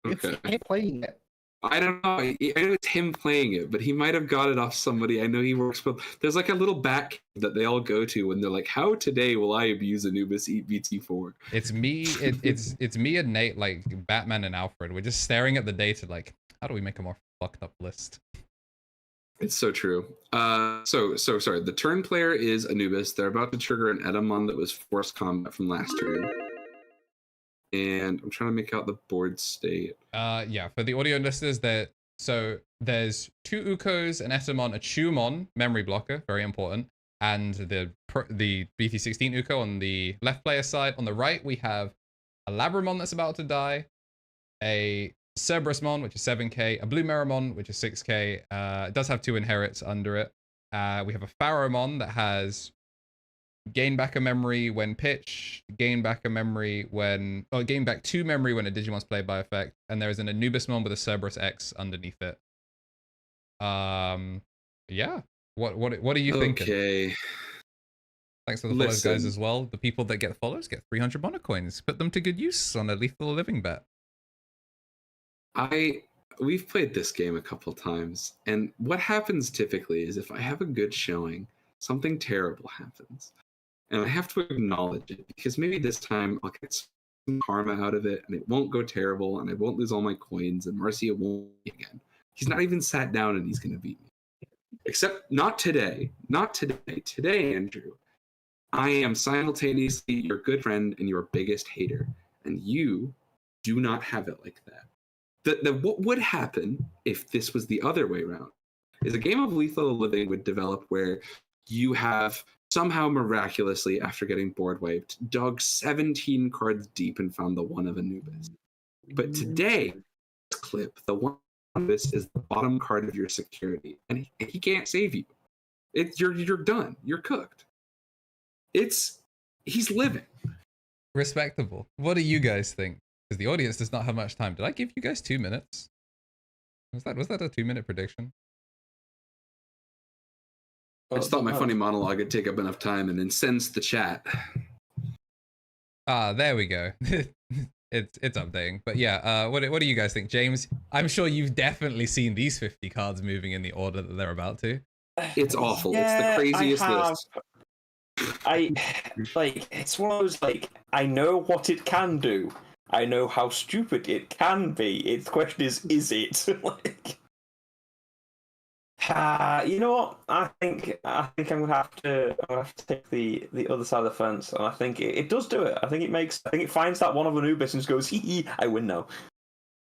Okay. It's him playing it. I don't know. I know it's him playing it, but he might have got it off somebody. I know he works with. There's like a little back that they all go to when they're like, "How today will I abuse Anubis eat BT4?" It's me. It's me and Nate, like Batman and Alfred. We're just staring at the data, like, how do we make a more fucked up list? It's so true. So sorry. The turn player is Anubis. They're about to trigger an Etamon that was forced combat from last turn. And I'm trying to make out the board state. Yeah, for the audio listeners, so there's 2 Ukos, an Etamon, a Chumon, memory blocker, very important, and the BT16 Uko on the left player side. On the right, we have a Labramon that's about to die, a Cerberusmon, which is 7k, a Blue Meramon, which is 6k. It does have 2 inherits under it. We have a Pharaohmon that has gain back a memory when pitch, gain back a memory when, or gain back 2 memory when a Digimon's played by effect, and there is an Anubismon with a Cerberus X underneath it. Yeah. What are you thinking? Okay. Thanks for the follows, guys, as well. The people that get follows get 300 mono coins. Put them to good use on a Lethal Living bet. We've played this game a couple times, and what happens typically is if I have a good showing, something terrible happens. And I have to acknowledge it, because maybe this time I'll get some karma out of it, and it won't go terrible, and I won't lose all my coins, and Marcia won't beat me again. He's not even sat down, and he's going to beat me. Except not today. Not today. Today, Andrew, I am simultaneously your good friend and your biggest hater, and you do not have it like that. What would happen if this was the other way around is a game of Lethal Living would develop where you have somehow miraculously, after getting board wiped, dug 17 cards deep and found the one of Anubis. But today, this clip, the one of Anubis is the bottom card of your security, and he can't save you. You're done. You're cooked. He's living. Respectable. What do you guys think? Because the audience does not have much time. Did I give you guys 2 minutes? Was that a 2-minute prediction? I just thought my funny monologue would take up enough time and incense the chat. There we go. it's updating. But yeah, what do you guys think? James, I'm sure you've definitely seen these 50 cards moving in the order that they're about to. It's awful. Yeah, it's the craziest I list. It's one of those, like, I know what it can do. I know how stupid it can be. The question is it? Like, you know what? I think I'm gonna have to take the other side of the fence, and I think it does do it. I think it finds that one of Anubis and just goes, hee, I win now.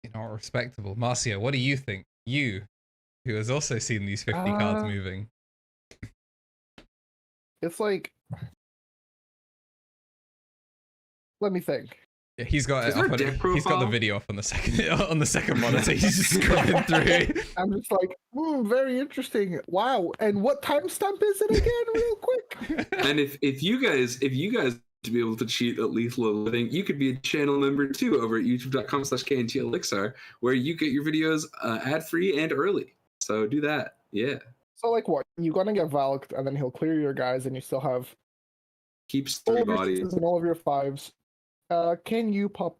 You know, respectable. Marcia, what do you think? You, who has also seen these 50 cards moving. It's like, let me think. Yeah, he's got Is it. there a deck He's got the profile? video up on the second monitor. He's just scrolling through. I'm just like, very interesting. Wow. And what timestamp is it again, real quick? And if you guys to be able to cheat at Lethal Living, you could be a channel member too over at youtube.com/KnTElixar, where you get your videos ad-free and early. So do that. Yeah. So like what? You're gonna get Valked, and then he'll clear your guys, and you still have Keeps all 3 of your bodies. sixes and all of your 5s. Can you pop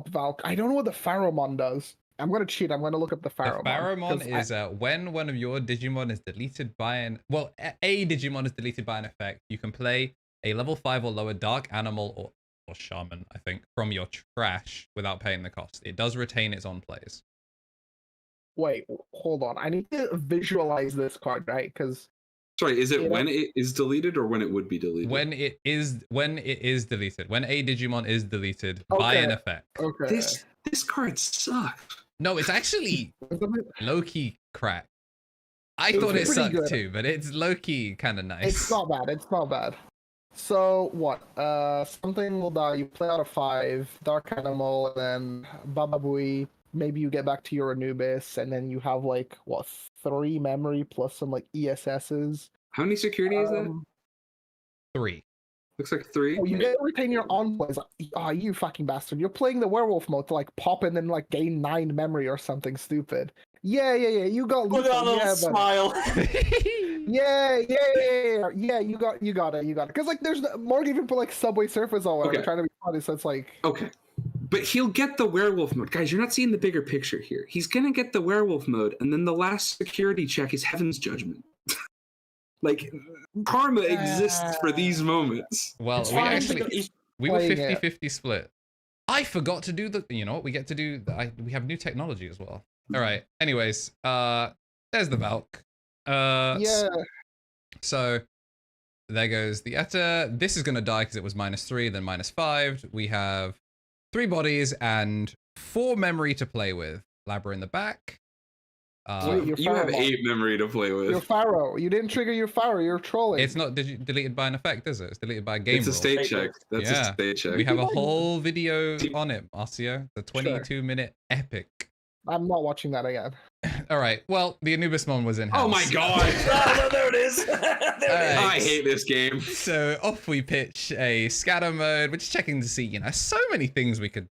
Valk? I don't know what the Pharomon does. I'm gonna cheat. I'm gonna look up the Pharomon. The Pharomon is when one of your Digimon is deleted by a Digimon is deleted by an effect, you can play a level 5 or lower dark animal or shaman, I think, from your trash without paying the cost. It does retain its on plays. Wait, hold on. I need to visualize this card, right? Because Sorry, is it when it is deleted or when it would be deleted? When it is deleted. When a Digimon is deleted by an effect. Okay. This card sucks. No, it's actually low-key crack. I It was thought it pretty sucked good. too, but it's low-key kind of nice. It's not bad. It's not bad. So what? Something will die. You play out of 5, Dark Animal, and then Baba Booey. Maybe you get back to your Anubis, and then you have like what 3 memory plus some like ESSs. How many security is that? 3. Looks like 3. Oh, you get to retain your on plays. Oh, you fucking bastard! You're playing the werewolf mode to like pop in and like gain 9 memory or something stupid. Yeah. You got Look at that little smile. Yeah. You got it. Because like, there's Morgan even put like Subway Surfers on. Okay. They're trying to be funny, so it's like Okay. But he'll get the werewolf mode. Guys, you're not seeing the bigger picture here. He's going to get the werewolf mode, and then the last security check is Heaven's Judgment. Like, karma exists for these moments. Well, we were playing 50-50 split. I forgot to do you know what? We get to do, we have new technology as well. All right. Anyways, there's the Valk. yeah. So there goes the Etta. This is going to die because it was -3, then -5. We have 3 bodies and 4 memory to play with. Labra in the back. You have 8 memory to play with. Your Pharaoh. You didn't trigger your Pharaoh. You're trolling. It's not deleted by an effect, is it? It's deleted by a game It's a rule. state check. That's a state check. We have a whole video on it, Marcio. The 22-minute epic. I'm not watching that again. All right. Well, the Anubismon was in house. Oh my god! Oh, there it is. I hate this game. So off we pitch a scatter mode. We're just checking to see, you know, so many things we could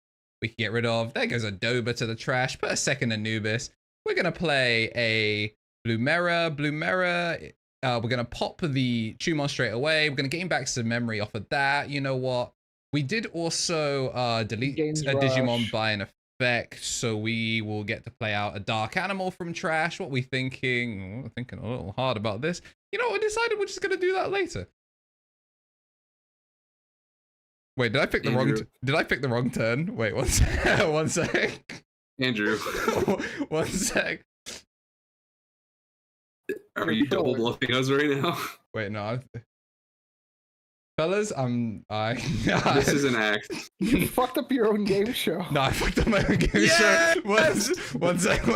get rid of. There goes a Doba to the trash. Put a second Anubis. We're gonna play a Blumera. We're gonna pop the Chumon straight away. We're gonna gain back some memory off of that. You know what? We did also delete a Digimon by an effect, so we will get to play out a Dark Animal from trash. What we thinking? We're thinking a little hard about this. You know what? We decided we're just gonna do that later. Wait, did I pick the wrong turn? Wait, one sec. One sec. Andrew. One sec. Are you double bluffing us right now? Wait, no. Fellas, This is an act. You fucked up your own game show. No, I fucked up my own game show. One sec.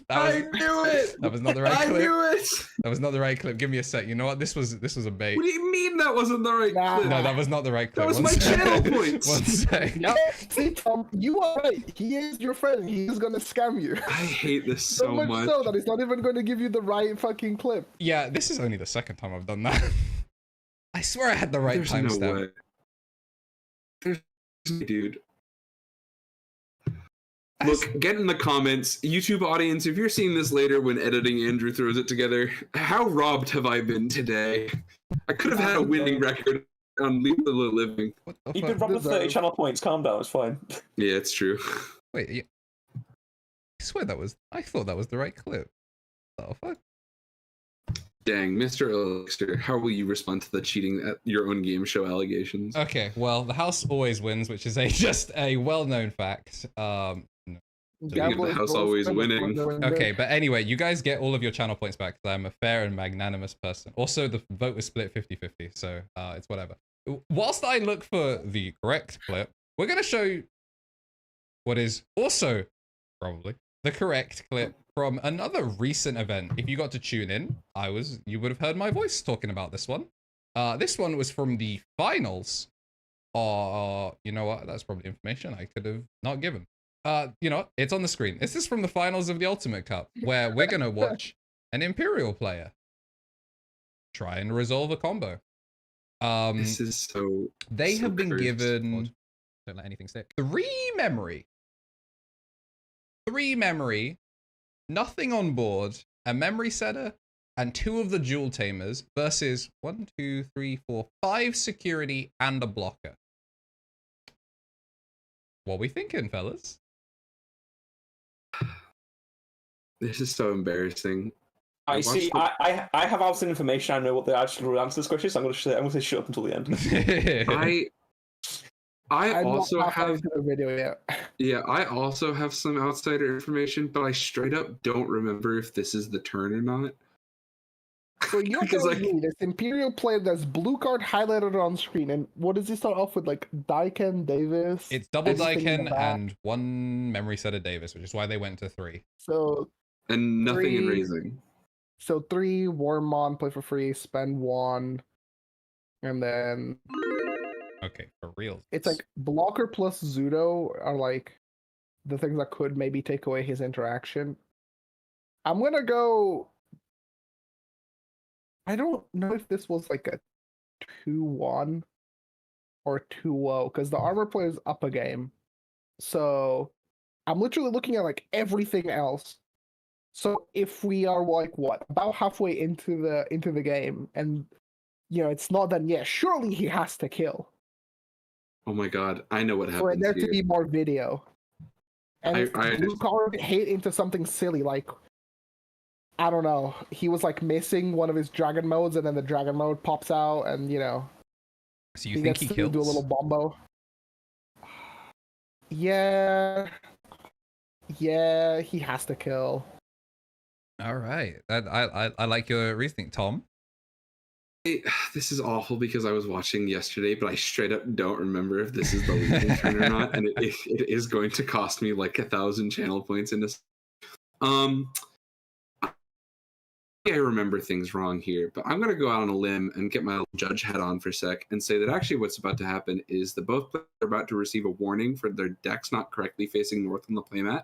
I knew it. That was not the right clip. I knew it. That was not the right clip. Give me a sec. You know what? This was a bait. What do you mean that wasn't the right clip? No, that was not the right clip. That was One my sec. channel points. One sec. No, see, Tom, you are right. He is your friend. He is gonna scam you. I hate this so much. So that he's not even going to give you the right fucking clip. Yeah, this is only the second time I've done that. I swear I had the right There's no timestamp. way. There's dude. Look, get in the comments, YouTube audience, if you're seeing this later when editing Andrew throws it together, how robbed have I been today? I could have had a winning record on Lethal Living. What the You fuck? did rob the 30 channel points. Calm down. It's fine. Yeah, it's true. Wait, yeah. I swear I thought that was the right clip. What the fuck? Dang, Mr. Elixir, how will you respond to the cheating at your own game show allegations? Okay, well, the house always wins, which is just a well-known fact. Speaking of the Gamblers house will always spend before winning. they win Okay, big. but anyway, you guys get all of your channel points back because I'm a fair and magnanimous person. Also, the vote was split 50-50, so it's whatever. Whilst I look for the correct clip, we're going to show you what is also probably the correct clip from another recent event. If you got to tune in, you would have heard my voice talking about this one. This one was from the finals. You know what? That's probably information I could have not given. You know, it's on the screen. This is from the finals of the Ultimate Cup, where we're gonna watch an Imperial player try and resolve a combo. This is so. They so have been cursed. given. Don't let anything stick. 3 memory. 3 memory. Nothing on board. A memory setter and 2 of the dual tamers versus 1, 2, 3, 4, 5 security and a blocker. What we thinking, fellas? This is so embarrassing. I see. I have outside information. I know what the actual answer to this question is. I'm going to say shut up until the end. I also not have into the video yet. Yeah, I also have some outsider information, but I straight up don't remember if this is the turn or not. So you're Because, telling like- me this Imperial player that's blue card highlighted on screen, and what does he start off with? Like Daiken Davis? It's double everything in Daiken the back. and 1 memory setter Davis, which is why they went to 3. So And nothing in 3 raising. So 3 Wormmon, play for free, spend 1, and then Okay, for real. it's like blocker plus Zudo are like the things that could maybe take away his interaction. I'm gonna go. I don't know if this was like a 2-1 or 2-0 because the armor player is up a game. So I'm literally looking at like everything else. So if we are like what about halfway into the game, and you know it's not done yet, surely he has to kill Oh my god, I know what for happens there here. to be more video. And I if blue card hit into something silly like I don't know, he was like missing one of his dragon modes, and then the dragon mode pops out, and you know So you think gets he to kills? do a little bombo. Yeah, he has to kill. All right. I like your reasoning, Tom. This is awful because I was watching yesterday, but I straight up don't remember if this is the losing turn or not, and it is going to cost me like 1,000 channel points in this. I remember things wrong here, but I'm going to go out on a limb and get my little judge hat on for a sec and say that actually what's about to happen is that both players are about to receive a warning for their decks not correctly facing north on the playmat,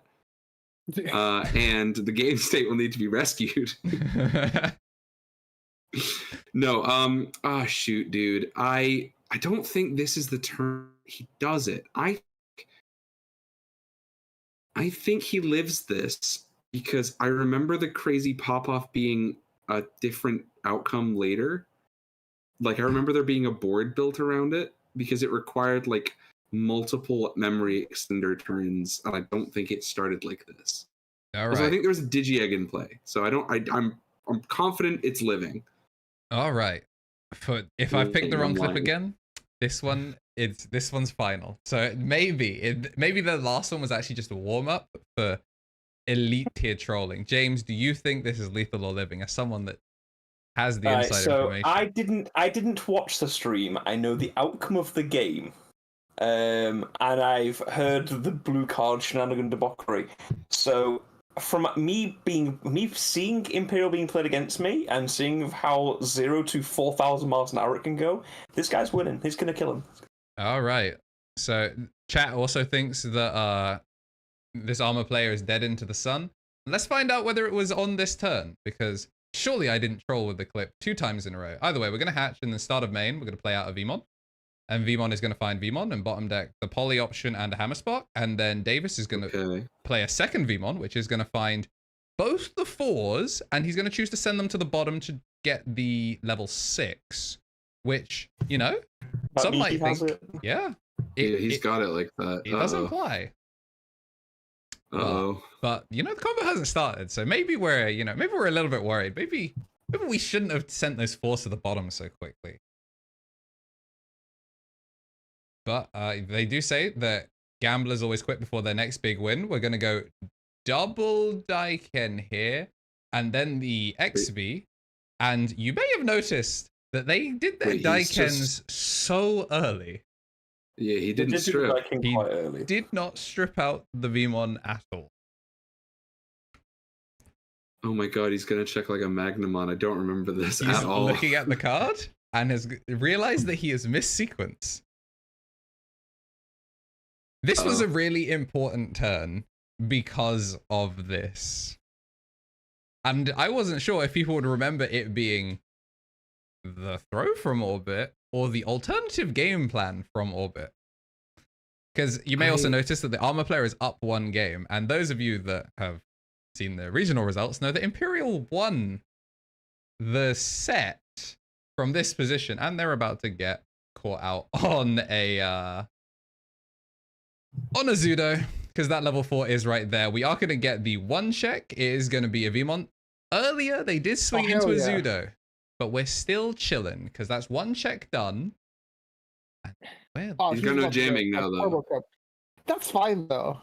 and the game state will need to be rescued. No, shoot, dude. I don't think this is the turn he does it. I think he lives this because I remember the crazy pop-off being a different outcome later. Like, I remember there being a board built around it because it required, like, multiple memory extender turns, and I don't think it started like this. All right. So I think there's a Digi-Egg in play. So I'm confident it's living. All right. If I've picked the wrong I'm clip lying. again, this one's final. So maybe the last one was actually just a warm up for elite tier trolling. James, do you think this is lethal or living? As someone that has the inside information. I didn't watch the stream. I know the outcome of the game. And I've heard the blue card shenanigan debauchery. So from me seeing Imperial being played against me and seeing how 0 to 4,000 miles an hour it can go, this guy's winning. He's gonna kill him. All right. So chat also thinks that this armor player is dead into the sun. Let's find out whether it was on this turn, because surely I didn't troll with the clip 2 times in a row. Either way, we're gonna hatch in the start of main. We're gonna play out a Vmon. And Vmon is going to find Vmon and bottom deck the poly option and a hammer spark. And then Davis is going to play a second Vmon, which is going to find both the 4s. And he's going to choose to send them to the bottom to get the level 6. Which, you know, some might think, yeah. He's got it like that. It does imply. Uh-oh. But, you know, the combo hasn't started. So maybe we're a little bit worried. Maybe Maybe we shouldn't have sent those 4s to the bottom so quickly. But they do say that gamblers always quit before their next big win. We're going to go double Daiken here, and then the XV. And you may have noticed that they did their Daikens so early. Yeah, he didn't strip. He did not strip out the Vmon at all. Oh my god, he's gonna check like a Magnamon. I don't remember this at all. He's looking at the card and has realized that he has missed sequence. This was a really important turn because of this. And I wasn't sure if people would remember it being the throw from orbit or the alternative game plan from orbit. Because you may also notice that the armor player is up 1 game. And those of you that have seen the regional results know that Imperial won the set from this position. And they're about to get caught out on a Zudo, because that level 4 is right there. We are going to get the 1 check. It is going to be a Vmon. Earlier, they did swing into a Zudo, but we're still chilling, because that's 1 check done. He's going to jamming now, though. That's fine, though.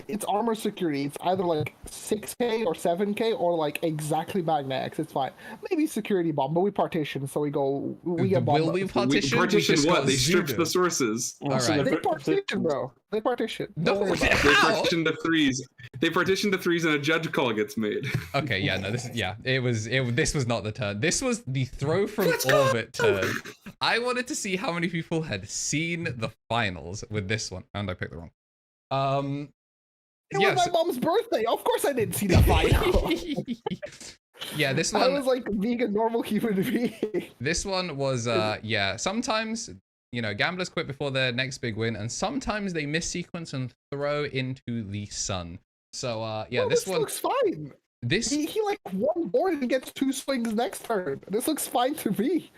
It's armor security. It's either like 6k or 7k or like exactly Magna X. It's fine. Maybe security bomb, but we partition, so we get bomb. Will we partition? Partition what? They stripped the sources. All right. They partition, bro. They partition. No, they partition the 3s. They partition the 3s and a judge call gets made. Okay, yeah, no, this was not the turn. This was the throw from orbit turn. I wanted to see how many people had seen the finals with this one, and I picked the wrong. It was my mom's birthday. Of course I didn't see the final. Yeah, this one. I was like being a normal human being. This one was, yeah, sometimes, you know, gamblers quit before their next big win, and sometimes they miss sequence and throw into the sun. So, yeah, this one looks fine. This he like 1 board and gets 2 swings next turn. This looks fine to me.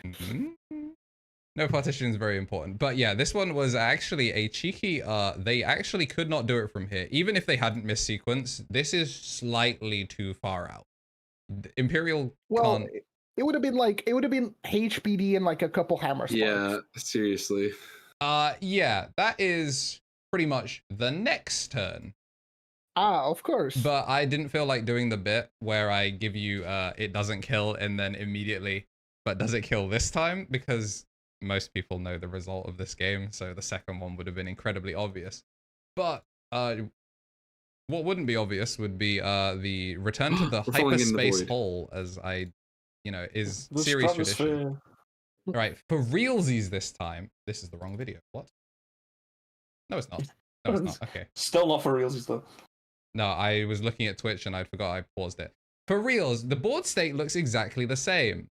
No, partition is very important. But yeah, this one was actually a cheeky, they actually could not do it from here. Even if they hadn't missed sequence, this is slightly too far out. Imperial can't... It would have been HBD and like a couple hammer spots. Yeah, seriously. Yeah, that is pretty much the next turn. Of course. But I didn't feel like doing the bit where I give you, it doesn't kill and then immediately, but does it kill this time? Because most people know the result of this game, so the second one would have been incredibly obvious. But what wouldn't be obvious would be the return to the hyperspace hole, as is series tradition. Right, for realsies this time. This is the wrong video. What? No, it's not. No, it's not. Okay. Still not for realsies though. No, I was looking at Twitch and I forgot I paused it. For reals, the board state looks exactly the same.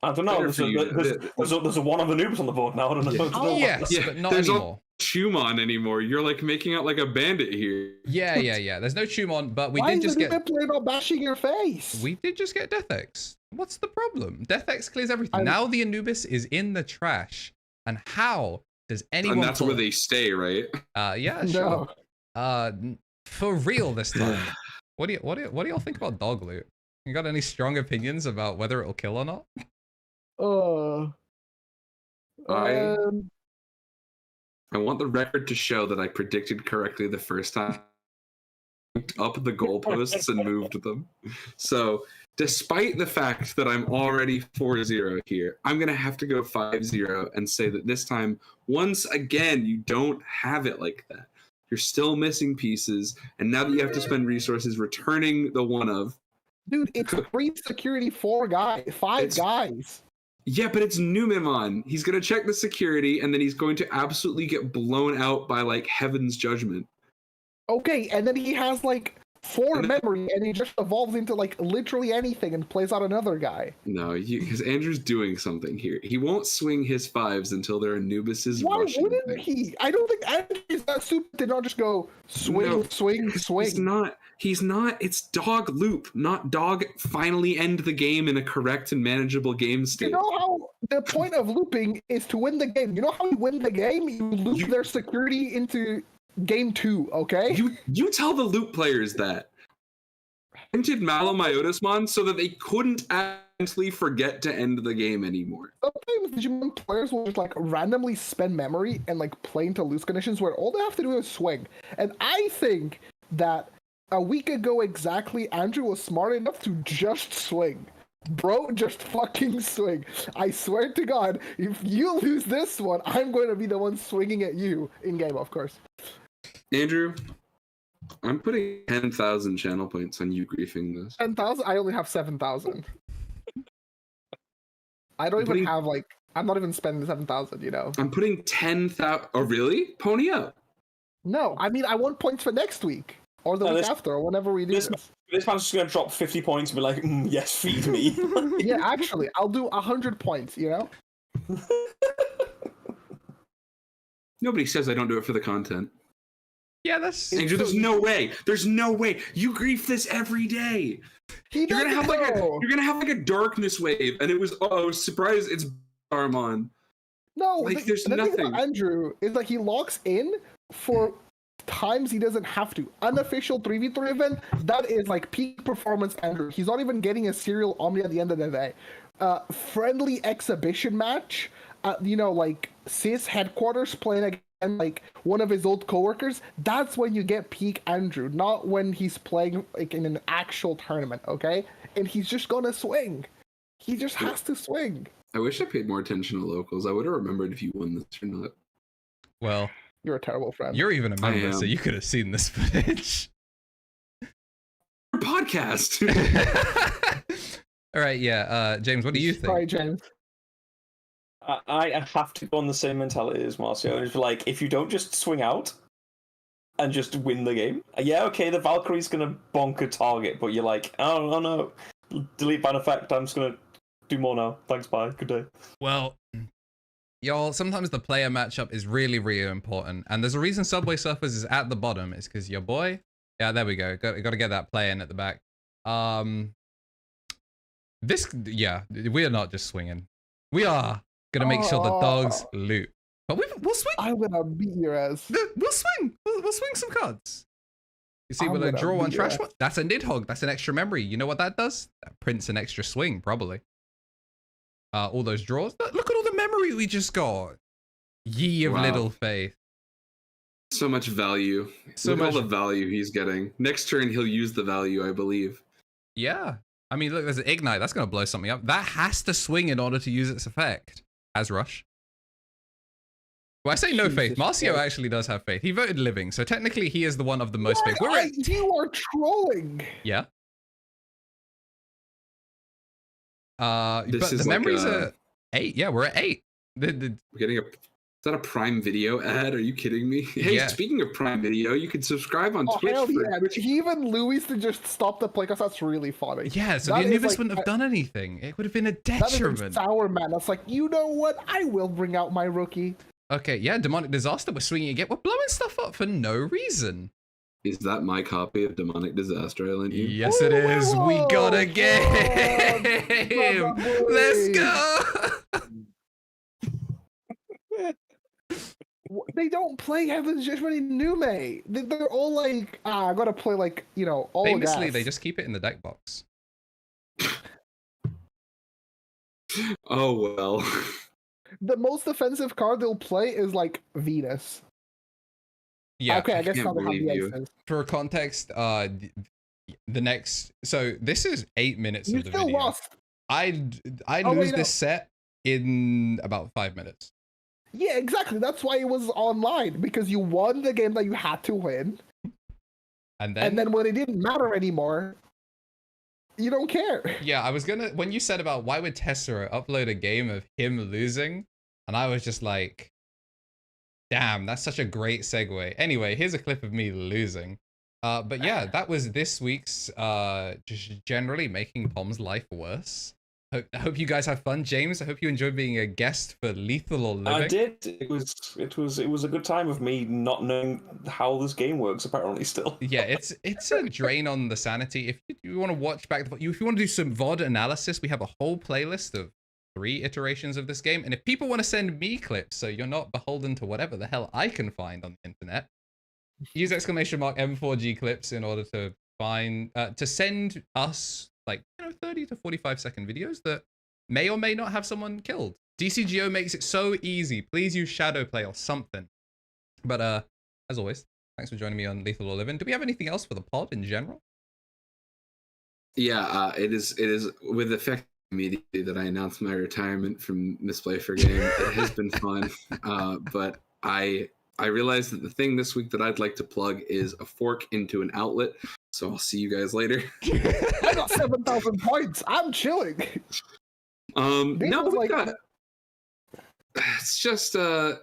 I don't know. There's a one of Anubis on the board now. I don't know. Oh, yes, but not there's anymore. No Chumon anymore. You're like making out like a bandit here. Yeah. There's no Chumon, but we Why did just get. Why not bashing your face? We did just get Death X. What's the problem? Death X clears everything. Now the Anubis is in the trash, and how does anyone? And that's where they stay, right? Yeah, sure. For real this time. What do y'all think about dog loot? You got any strong opinions about whether it'll kill or not? I want the record to show that I predicted correctly the first time. Up the goalposts and moved them. So, despite the fact that I'm already 4-0 here, I'm going to have to go 5-0 and say that this time, once again, you don't have it like that. You're still missing pieces, and now that you have to spend resources returning the one of... Dude, it's 3 security, 5 guys. Yeah, but it's Numemon. He's going to check the security, and then he's going to absolutely get blown out by, like, Heaven's Judgment. Okay, and then he has, like, 4 memory, and he just evolves into, like, literally anything and plays out another guy. No, because Andrew's doing something here. He won't swing his 5s until there are Anubis's rushing. Why wouldn't he? I don't think Andrew's that stupid to not just go swing. He's not. It's dog loop, not dog finally end the game in a correct and manageable game state. You know how the point of looping is to win the game. You know how you win the game? You loop their security into game 2, okay? You tell the loop players that. entered Malamyotismon so that they couldn't accidentally forget to end the game anymore. Sometimes Digimon players will just like randomly spend memory and like play into loose conditions where all they have to do is swing. And I think that a week ago exactly, Andrew was smart enough to just swing. Bro, just fucking swing. I swear to God, if you lose this one, I'm going to be the one swinging at you in game, of course. Andrew, I'm putting 10,000 channel points on you griefing this. 10,000? I only have 7,000. I don't even have like. I'm not even spending 7,000. You know. I'm putting 10,000. Oh, really? Pony up. No, I mean I want points for next week or the week after or whenever we do this. This man's just gonna drop 50 points and be like, yes, feed me. Yeah, actually, I'll do 100 points. You know. Nobody says I don't do it for the content. Yeah, that's Andrew, there's no way. There's no way. You grief this every day. You're gonna have like a darkness wave, and it was surprise, it's Armon. No, like there's the nothing. Thing about Andrew is like he locks in for times he doesn't have to. Unofficial 3v3 event, that is like peak performance Andrew. He's not even getting a serial Omni at the end of the day. Friendly exhibition match at, you know, like CIS headquarters playing against like one of his old coworkers. That's when you get peak Andrew, not when he's playing like in an actual tournament, okay? And he's just gonna swing. He just has to swing. I wish I paid more attention to locals. I would have remembered if you won this or not. well. You're a terrible friend. You're even a member, so you could have seen this footage. Podcast. All right, yeah. James, what do you think? Sorry, James. I have to go on the same mentality as Marcio. It's like, if you don't just swing out and just win the game, yeah, okay, the Valkyrie's gonna bonk a target, but you're like, oh no, delete ban effect. I'm just gonna do more now. Thanks, bye, good day. Well, y'all, sometimes the player matchup is really, really important. And there's a reason Subway Surfers is at the bottom. It's because your boy... Yeah, there we go. Got to get that play in at the back. Yeah, we are not just swinging. We are going to make sure the dogs loot. But we'll swing. I'm going to beat your ass. We'll swing. We'll swing some cards. You see, we'll draw one trash one. That's a Nidhogg. That's an extra memory. You know what that does? That prints an extra swing, probably. All those draws. Look at all the memory we just got. Ye of little faith. So much value. Look at all the value he's getting. Next turn, he'll use the value, I believe. Yeah. I mean, look, there's an Ignite. That's going to blow something up. That has to swing in order to use its effect. As Rush. Well, I say no faith. Marcio actually does have faith. He voted living, so technically he is the one of the most faith. You are trolling. Yeah. But the memories are 8. Yeah, we're at 8. We're getting a... Is that a Prime Video ad? Are you kidding me? Hey, speaking of Prime Video, you can subscribe on Twitch. Even Luis to just stop the play because that's really funny. Yeah, so the Anubis wouldn't have done anything. It would have been a detriment. That is sour, man. That's like, you know what? I will bring out my rookie. Okay, yeah, Demonic Disaster. We're swinging again. We're blowing stuff up for no reason. Is that my copy of Demonic Disaster Island? Yes, it is. We got a game. Let's go. They don't play Heaven's Judgment in Nume. They're all like, I gotta play like, you know, all famously, gas. They just keep it in the deck box. Oh, well. The most offensive card they'll play is like Venus. Yeah. Okay, I guess not the For context, the next... So, this is 8 minutes of the video. You still lost. I lose this set in about 5 minutes. Yeah, exactly. That's why it was online, because you won the game that you had to win. And then when it didn't matter anymore, you don't care. Yeah, I was gonna... When you said about why would Tessera upload a game of him losing, and I was just like, damn, that's such a great segue. Anyway, here's a clip of me losing. But yeah, that was this week's just generally making Tom's life worse. I hope you guys have fun, James. I hope you enjoyed being a guest for Lethal or Living. I did. It was a good time of me not knowing how this game works. Apparently, still. Yeah, it's a drain on the sanity. If you want to watch back, if you want to do some VOD analysis, we have a whole playlist of 3 iterations of this game. And if people want to send me clips, so you're not beholden to whatever the hell I can find on the internet, use !M4G clips in order to to send us like 30 to 45-second videos that may or may not have someone killed. DCGO makes it so easy. Please use Shadowplay or something. But as always, thanks for joining me on Lethal or Living. Do we have anything else for the pod in general? Yeah, it is with effect immediately that I announced my retirement from Misplay for Game. It has been fun, but I realized that the thing this week that I'd like to plug is a fork into an outlet. So I'll see you guys later. I got 7,000 points. I'm chilling. No, we got. It's just I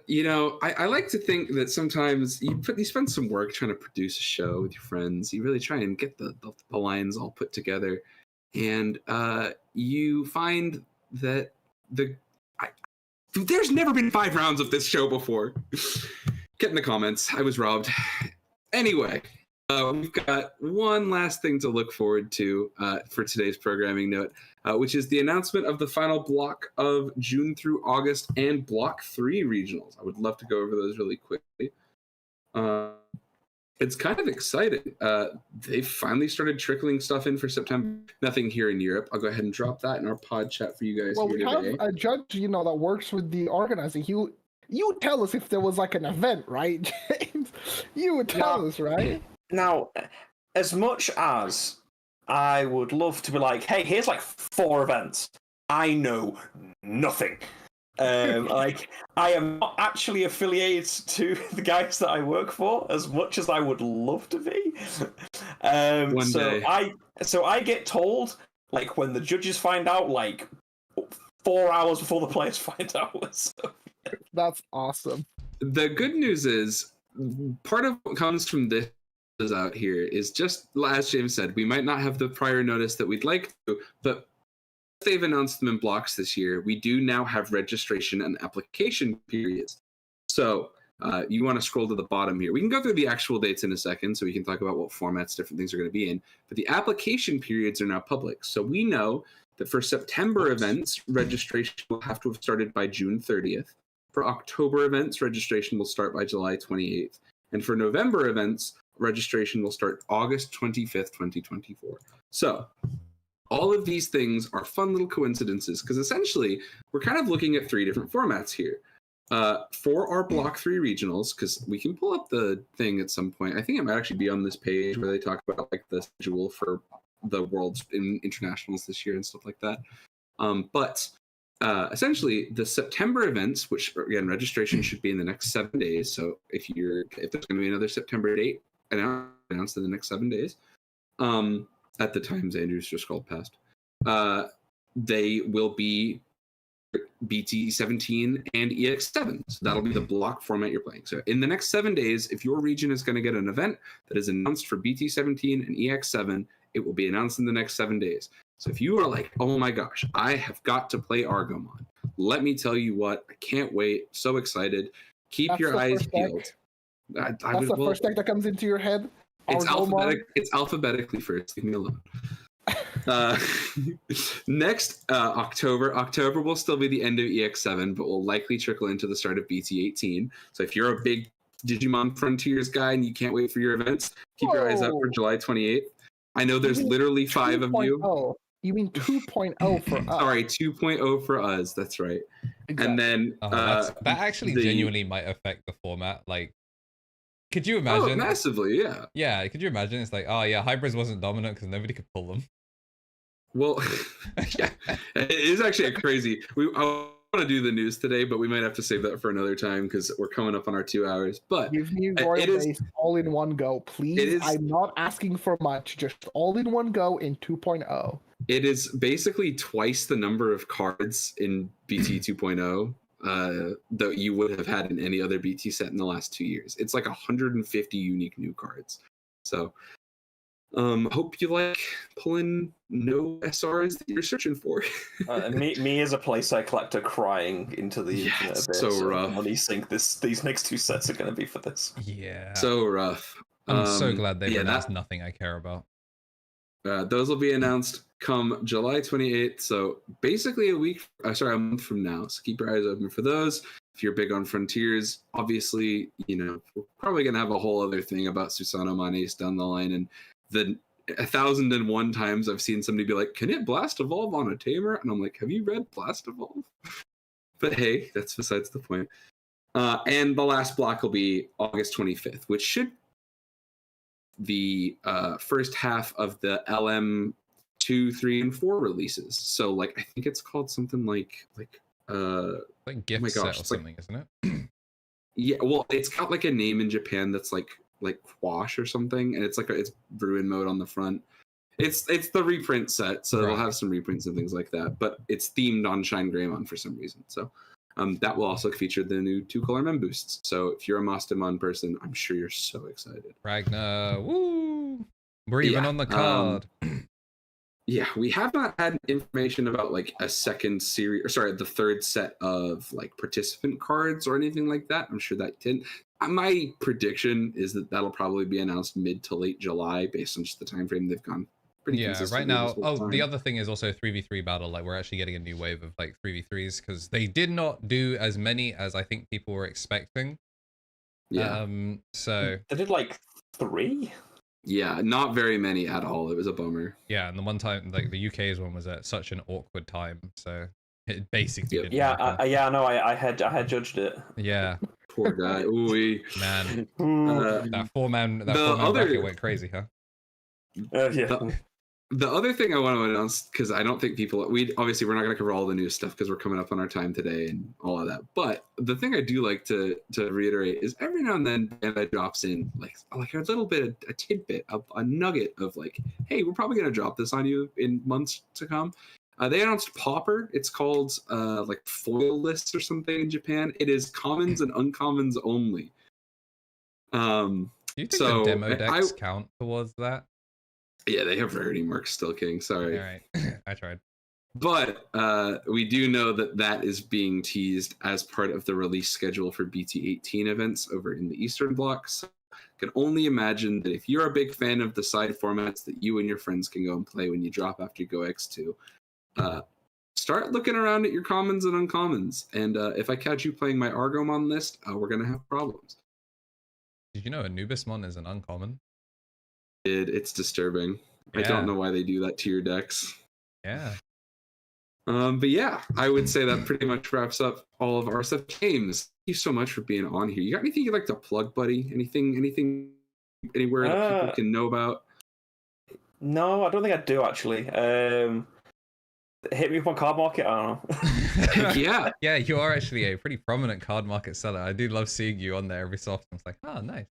like to think that sometimes you spend some work trying to produce a show with your friends. You really try and get the lines all put together, and you find that there's never been 5 rounds of this show before. Get in the comments. I was robbed. Anyway, we've got one last thing to look forward to for today's programming note, which is the announcement of the final block of June through August and Block 3 regionals. I would love to go over those really quickly. It's kind of exciting. They've finally started trickling stuff in for September. Nothing here in Europe. I'll go ahead and drop that in our pod chat for you guys here today. Well, we have a judge, that works with the organizing. You would tell us if there was like an event, right, James? You would tell us, right? Now, as much as I would love to be like, hey, here's like 4 events, I know nothing. I am not actually affiliated to the guys that I work for as much as I would love to be. One day. I get told, like, when the judges find out, like 4 hours before the players find out. So, yeah. That's awesome. The good news is, part of what comes from this out here is just, as James said, we might not have the prior notice that we'd like to, but they've announced them in blocks this year. We do now have registration and application periods. So you want to scroll to the bottom here. We can go through the actual dates in a second, so we can talk about what formats different things are going to be in. But the application periods are now public. So we know that for September events, registration will have to have started by June 30th. For October events, registration will start by July 28th. And for November events, registration will start August 25th, 2024. So all of these things are fun little coincidences, because essentially we're kind of looking at 3 different formats here. For our Block 3 regionals, because we can pull up the thing at some point. I think it might actually be on this page where they talk about like the schedule for the Worlds in internationals this year and stuff like that. But essentially the September events, which again, registration should be in the next 7 days. So if there's going to be another September date announced in the next 7 days, at the times Andrews just scrolled past, they will be BT17 and EX7. So that'll be the block format you're playing. So in the next 7 days, if your region is going to get an event that is announced for BT17 and EX7, it will be announced in the next 7 days. So if you are like, oh my gosh, I have got to play Argomon, let me tell you what, I can't wait. So excited. Keep your eyes peeled. That's the first deck that comes into your head. It's alphabetically first. Leave me alone. Next, October will still be the end of EX7, but will likely trickle into the start of BT18. So if you're a big Digimon Frontiers guy and you can't wait for your events, keep your eyes out for July 28th. I know there's literally 5 of you. You mean 2.0 for us? Sorry, 2.0 for us. That's right. Exactly. And then that actually genuinely might affect the format. Like, could you imagine? Oh, massively, yeah. Yeah, could you imagine? It's like, oh yeah, hybrids wasn't dominant because nobody could pull them. Well, yeah, it is actually a crazy. I want to do the news today, but we might have to save that for another time because we're coming up on our 2 hours. But give me Royal Base all in one go, please. I'm not asking for much, just all in one go in 2.0. It is basically twice the number of cards in BT 2.0 that you would have had in any other BT set in the last 2 years. It's like 150 unique new cards. So hope you like pulling no SRs that you're searching for. me as a playset collector crying into the internet a bit. So rough. Money sink these next 2 sets are going to be for this. Yeah. So rough. I'm so glad they've announced nothing I care about. Those will be announced come July 28th. So basically a month from now. So keep your eyes open for those. If you're big on Frontiers, obviously, we're probably going to have a whole other thing about Susanoo Manes down the line. And the 1,001 times I've seen somebody be like, "Can it blast evolve on a tamer?" And I'm like, "Have you read Blast Evolve?" But hey, that's besides the point. And the last block will be August 25th, which should the first half of the LM 2, 3, and 4 releases. So like I think it's called something like gift my set gosh, or it's like- something, isn't it? yeah, well, it's got like a name in Japan that's like Quash or something, and it's like it's Bruin mode on the front. It's the reprint set, so they'll Right. have some reprints and things like that. But it's themed on Shine Greymon for some reason. So that will also feature the new 2-color mem boosts. So if you're a Mastamon person, I'm sure you're so excited. Ragnar, woo! We're even on the card. Yeah, we have not had information about like a second series, or sorry, the third set of like participant cards or anything like that. I'm sure that didn't. My prediction is that that'll probably be announced mid to late July based on just the time frame they've gone. Pretty Yeah, consistently right now. this whole Oh, time. the other thing is also 3v3 battle. Like, we're actually getting a new wave of like 3v3s because they did not do as many as I think people were expecting. Yeah, So They did like 3. yeah, not very many at all. It was a bummer. yeah, and the one time like the UK's one was at such an awkward time, so it basically Yep. didn't Yeah, happen. I know. I had judged it. Yeah, Poor guy. Ooh, man, uh, that four-man the bracket went crazy, huh? Yeah. The other thing I want to announce, because I don't think people, we're not going to cover all the new stuff because we're coming up on our time today and all of that. But the thing I do like to reiterate is every now and then Bandai drops in like a little bit, a tidbit, a nugget of like, hey, we're probably going to drop this on you in months to come. They announced Pauper. It's called like foil lists or something in Japan. It is commons and uncommons only. Do you think So the demo decks count towards that? Yeah, they have rarity marks still, King. Sorry. All right, I tried. But we do know that is being teased as part of the release schedule for BT18 events over in the Eastern Bloc. So I can only imagine that if you're a big fan of the side formats that you and your friends can go and play when you drop after Go X2, start looking around at your commons and uncommons. And if I catch you playing my Argomon list, we're going to have problems. Did you know Anubismon is an uncommon? It's disturbing. Yeah. I don't know why they do that to your decks. Yeah. But yeah, I would say that pretty much wraps up all of our stuff. James, thank you so much for being on here. You got anything you'd like to plug, buddy? Anything, anywhere that people can know about? No, I don't think I do actually. Hit me up on Card Market. I don't know. Yeah. Yeah, you are actually a pretty prominent card market seller. I do love seeing you on there every so often. It's like, oh, nice.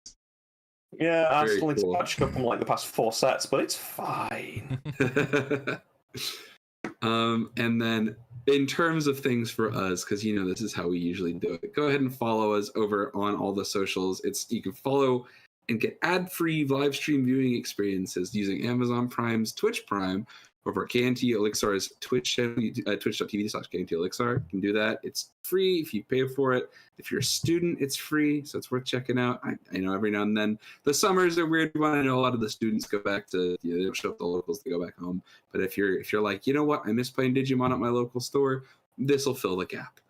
Yeah, I Very still need cool. to catch up on like the past 4 sets, but it's fine. And then in terms of things for us, because you know this is how we usually do it, go ahead and follow us over on all the socials. You can follow and get ad-free live stream viewing experiences using Amazon Prime's Twitch Prime over at KnTElixar's Twitch channel, twitch.tv/KnTElixar. You can do that. It's free if you pay for it. If you're a student, it's free, so it's worth checking out. I know every now and then the summers are weird one. I know a lot of the students go back to, they don't show up the locals, they go back home. But if you're like, you know what, I miss playing Digimon at my local store, this will fill the gap.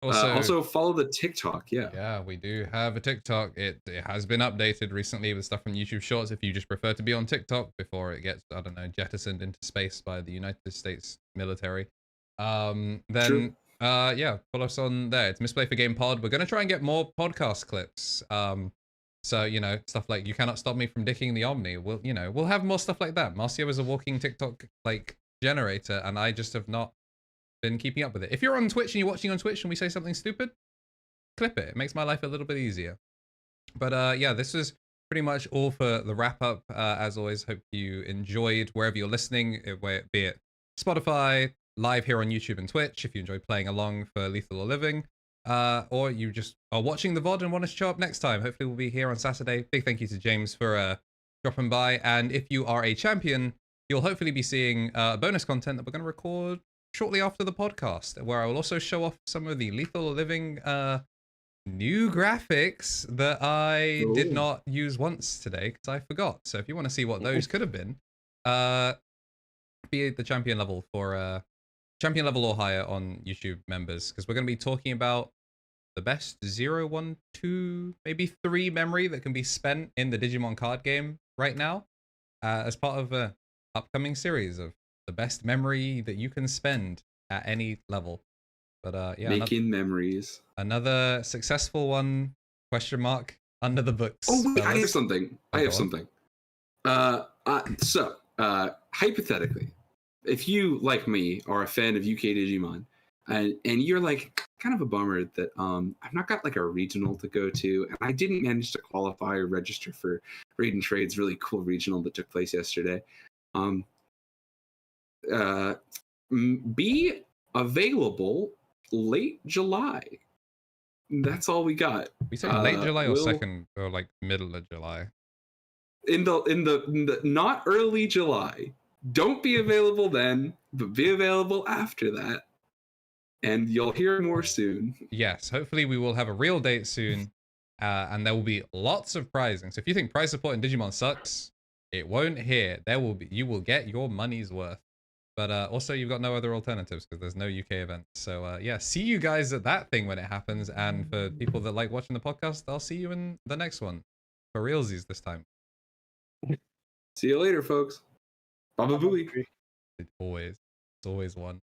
Also follow the TikTok. Yeah, we do have a TikTok. It has been updated recently with stuff from YouTube Shorts if you just prefer to be on TikTok before it gets, I don't know, jettisoned into space by the United States military. Then yeah, follow us on there. It's Misplay for Game Pod. We're gonna try and get more podcast clips. So you know, stuff like You Cannot Stop Me from Dicking the Omni. We'll have more stuff like that. Marcio is a walking TikTok like generator, and I just have not been keeping up with it. If you're on Twitch and you're watching on Twitch and we say something stupid, clip it. It makes my life a little bit easier. But yeah, this is pretty much all for the wrap up. As always, hope you enjoyed wherever you're listening, be it Spotify, live here on YouTube and Twitch, if you enjoy playing along for Lethal or Living, or you just are watching the VOD and want to show up next time. Hopefully we'll be here on Saturday. Big thank you to James for dropping by. And if you are a champion, you'll hopefully be seeing bonus content that we're going to record shortly after the podcast, where I will also show off some of the Lethal or Living new graphics that I did not use once today because I forgot. So if you want to see what those could have been, be the champion level for champion level or higher on YouTube members, because we're going to be talking about the best 0, 1, 2, maybe 3 memory that can be spent in the Digimon card game right now. as part of a upcoming series of the best memory that you can spend at any level. But yeah, Making memories. another successful one, question mark, under the books. Oh wait, I have fellas. something. Oh, I have go on. something. So hypothetically, if you like me are a fan of UK Digimon, and you're like kind of a bummer that I've not got like a regional to go to, and I didn't manage to qualify or register for Raid and Trade's really cool regional that took place yesterday. Be available late July. That's all we got. We say late July or we'll- second or like middle of July? in the not early July. Don't be available then, but be available after that. And you'll hear more soon. Yes, hopefully we will have a real date soon, and there will be lots of prizing. So if you think prize support in Digimon sucks, it won't here. There will be, you will get your money's worth. But also you've got no other alternatives because there's no UK events. So yeah, see you guys at that thing when it happens. And for people that like watching the podcast, I'll see you in the next one. For realsies this time. See you later, folks. Baba Booey. It's always one.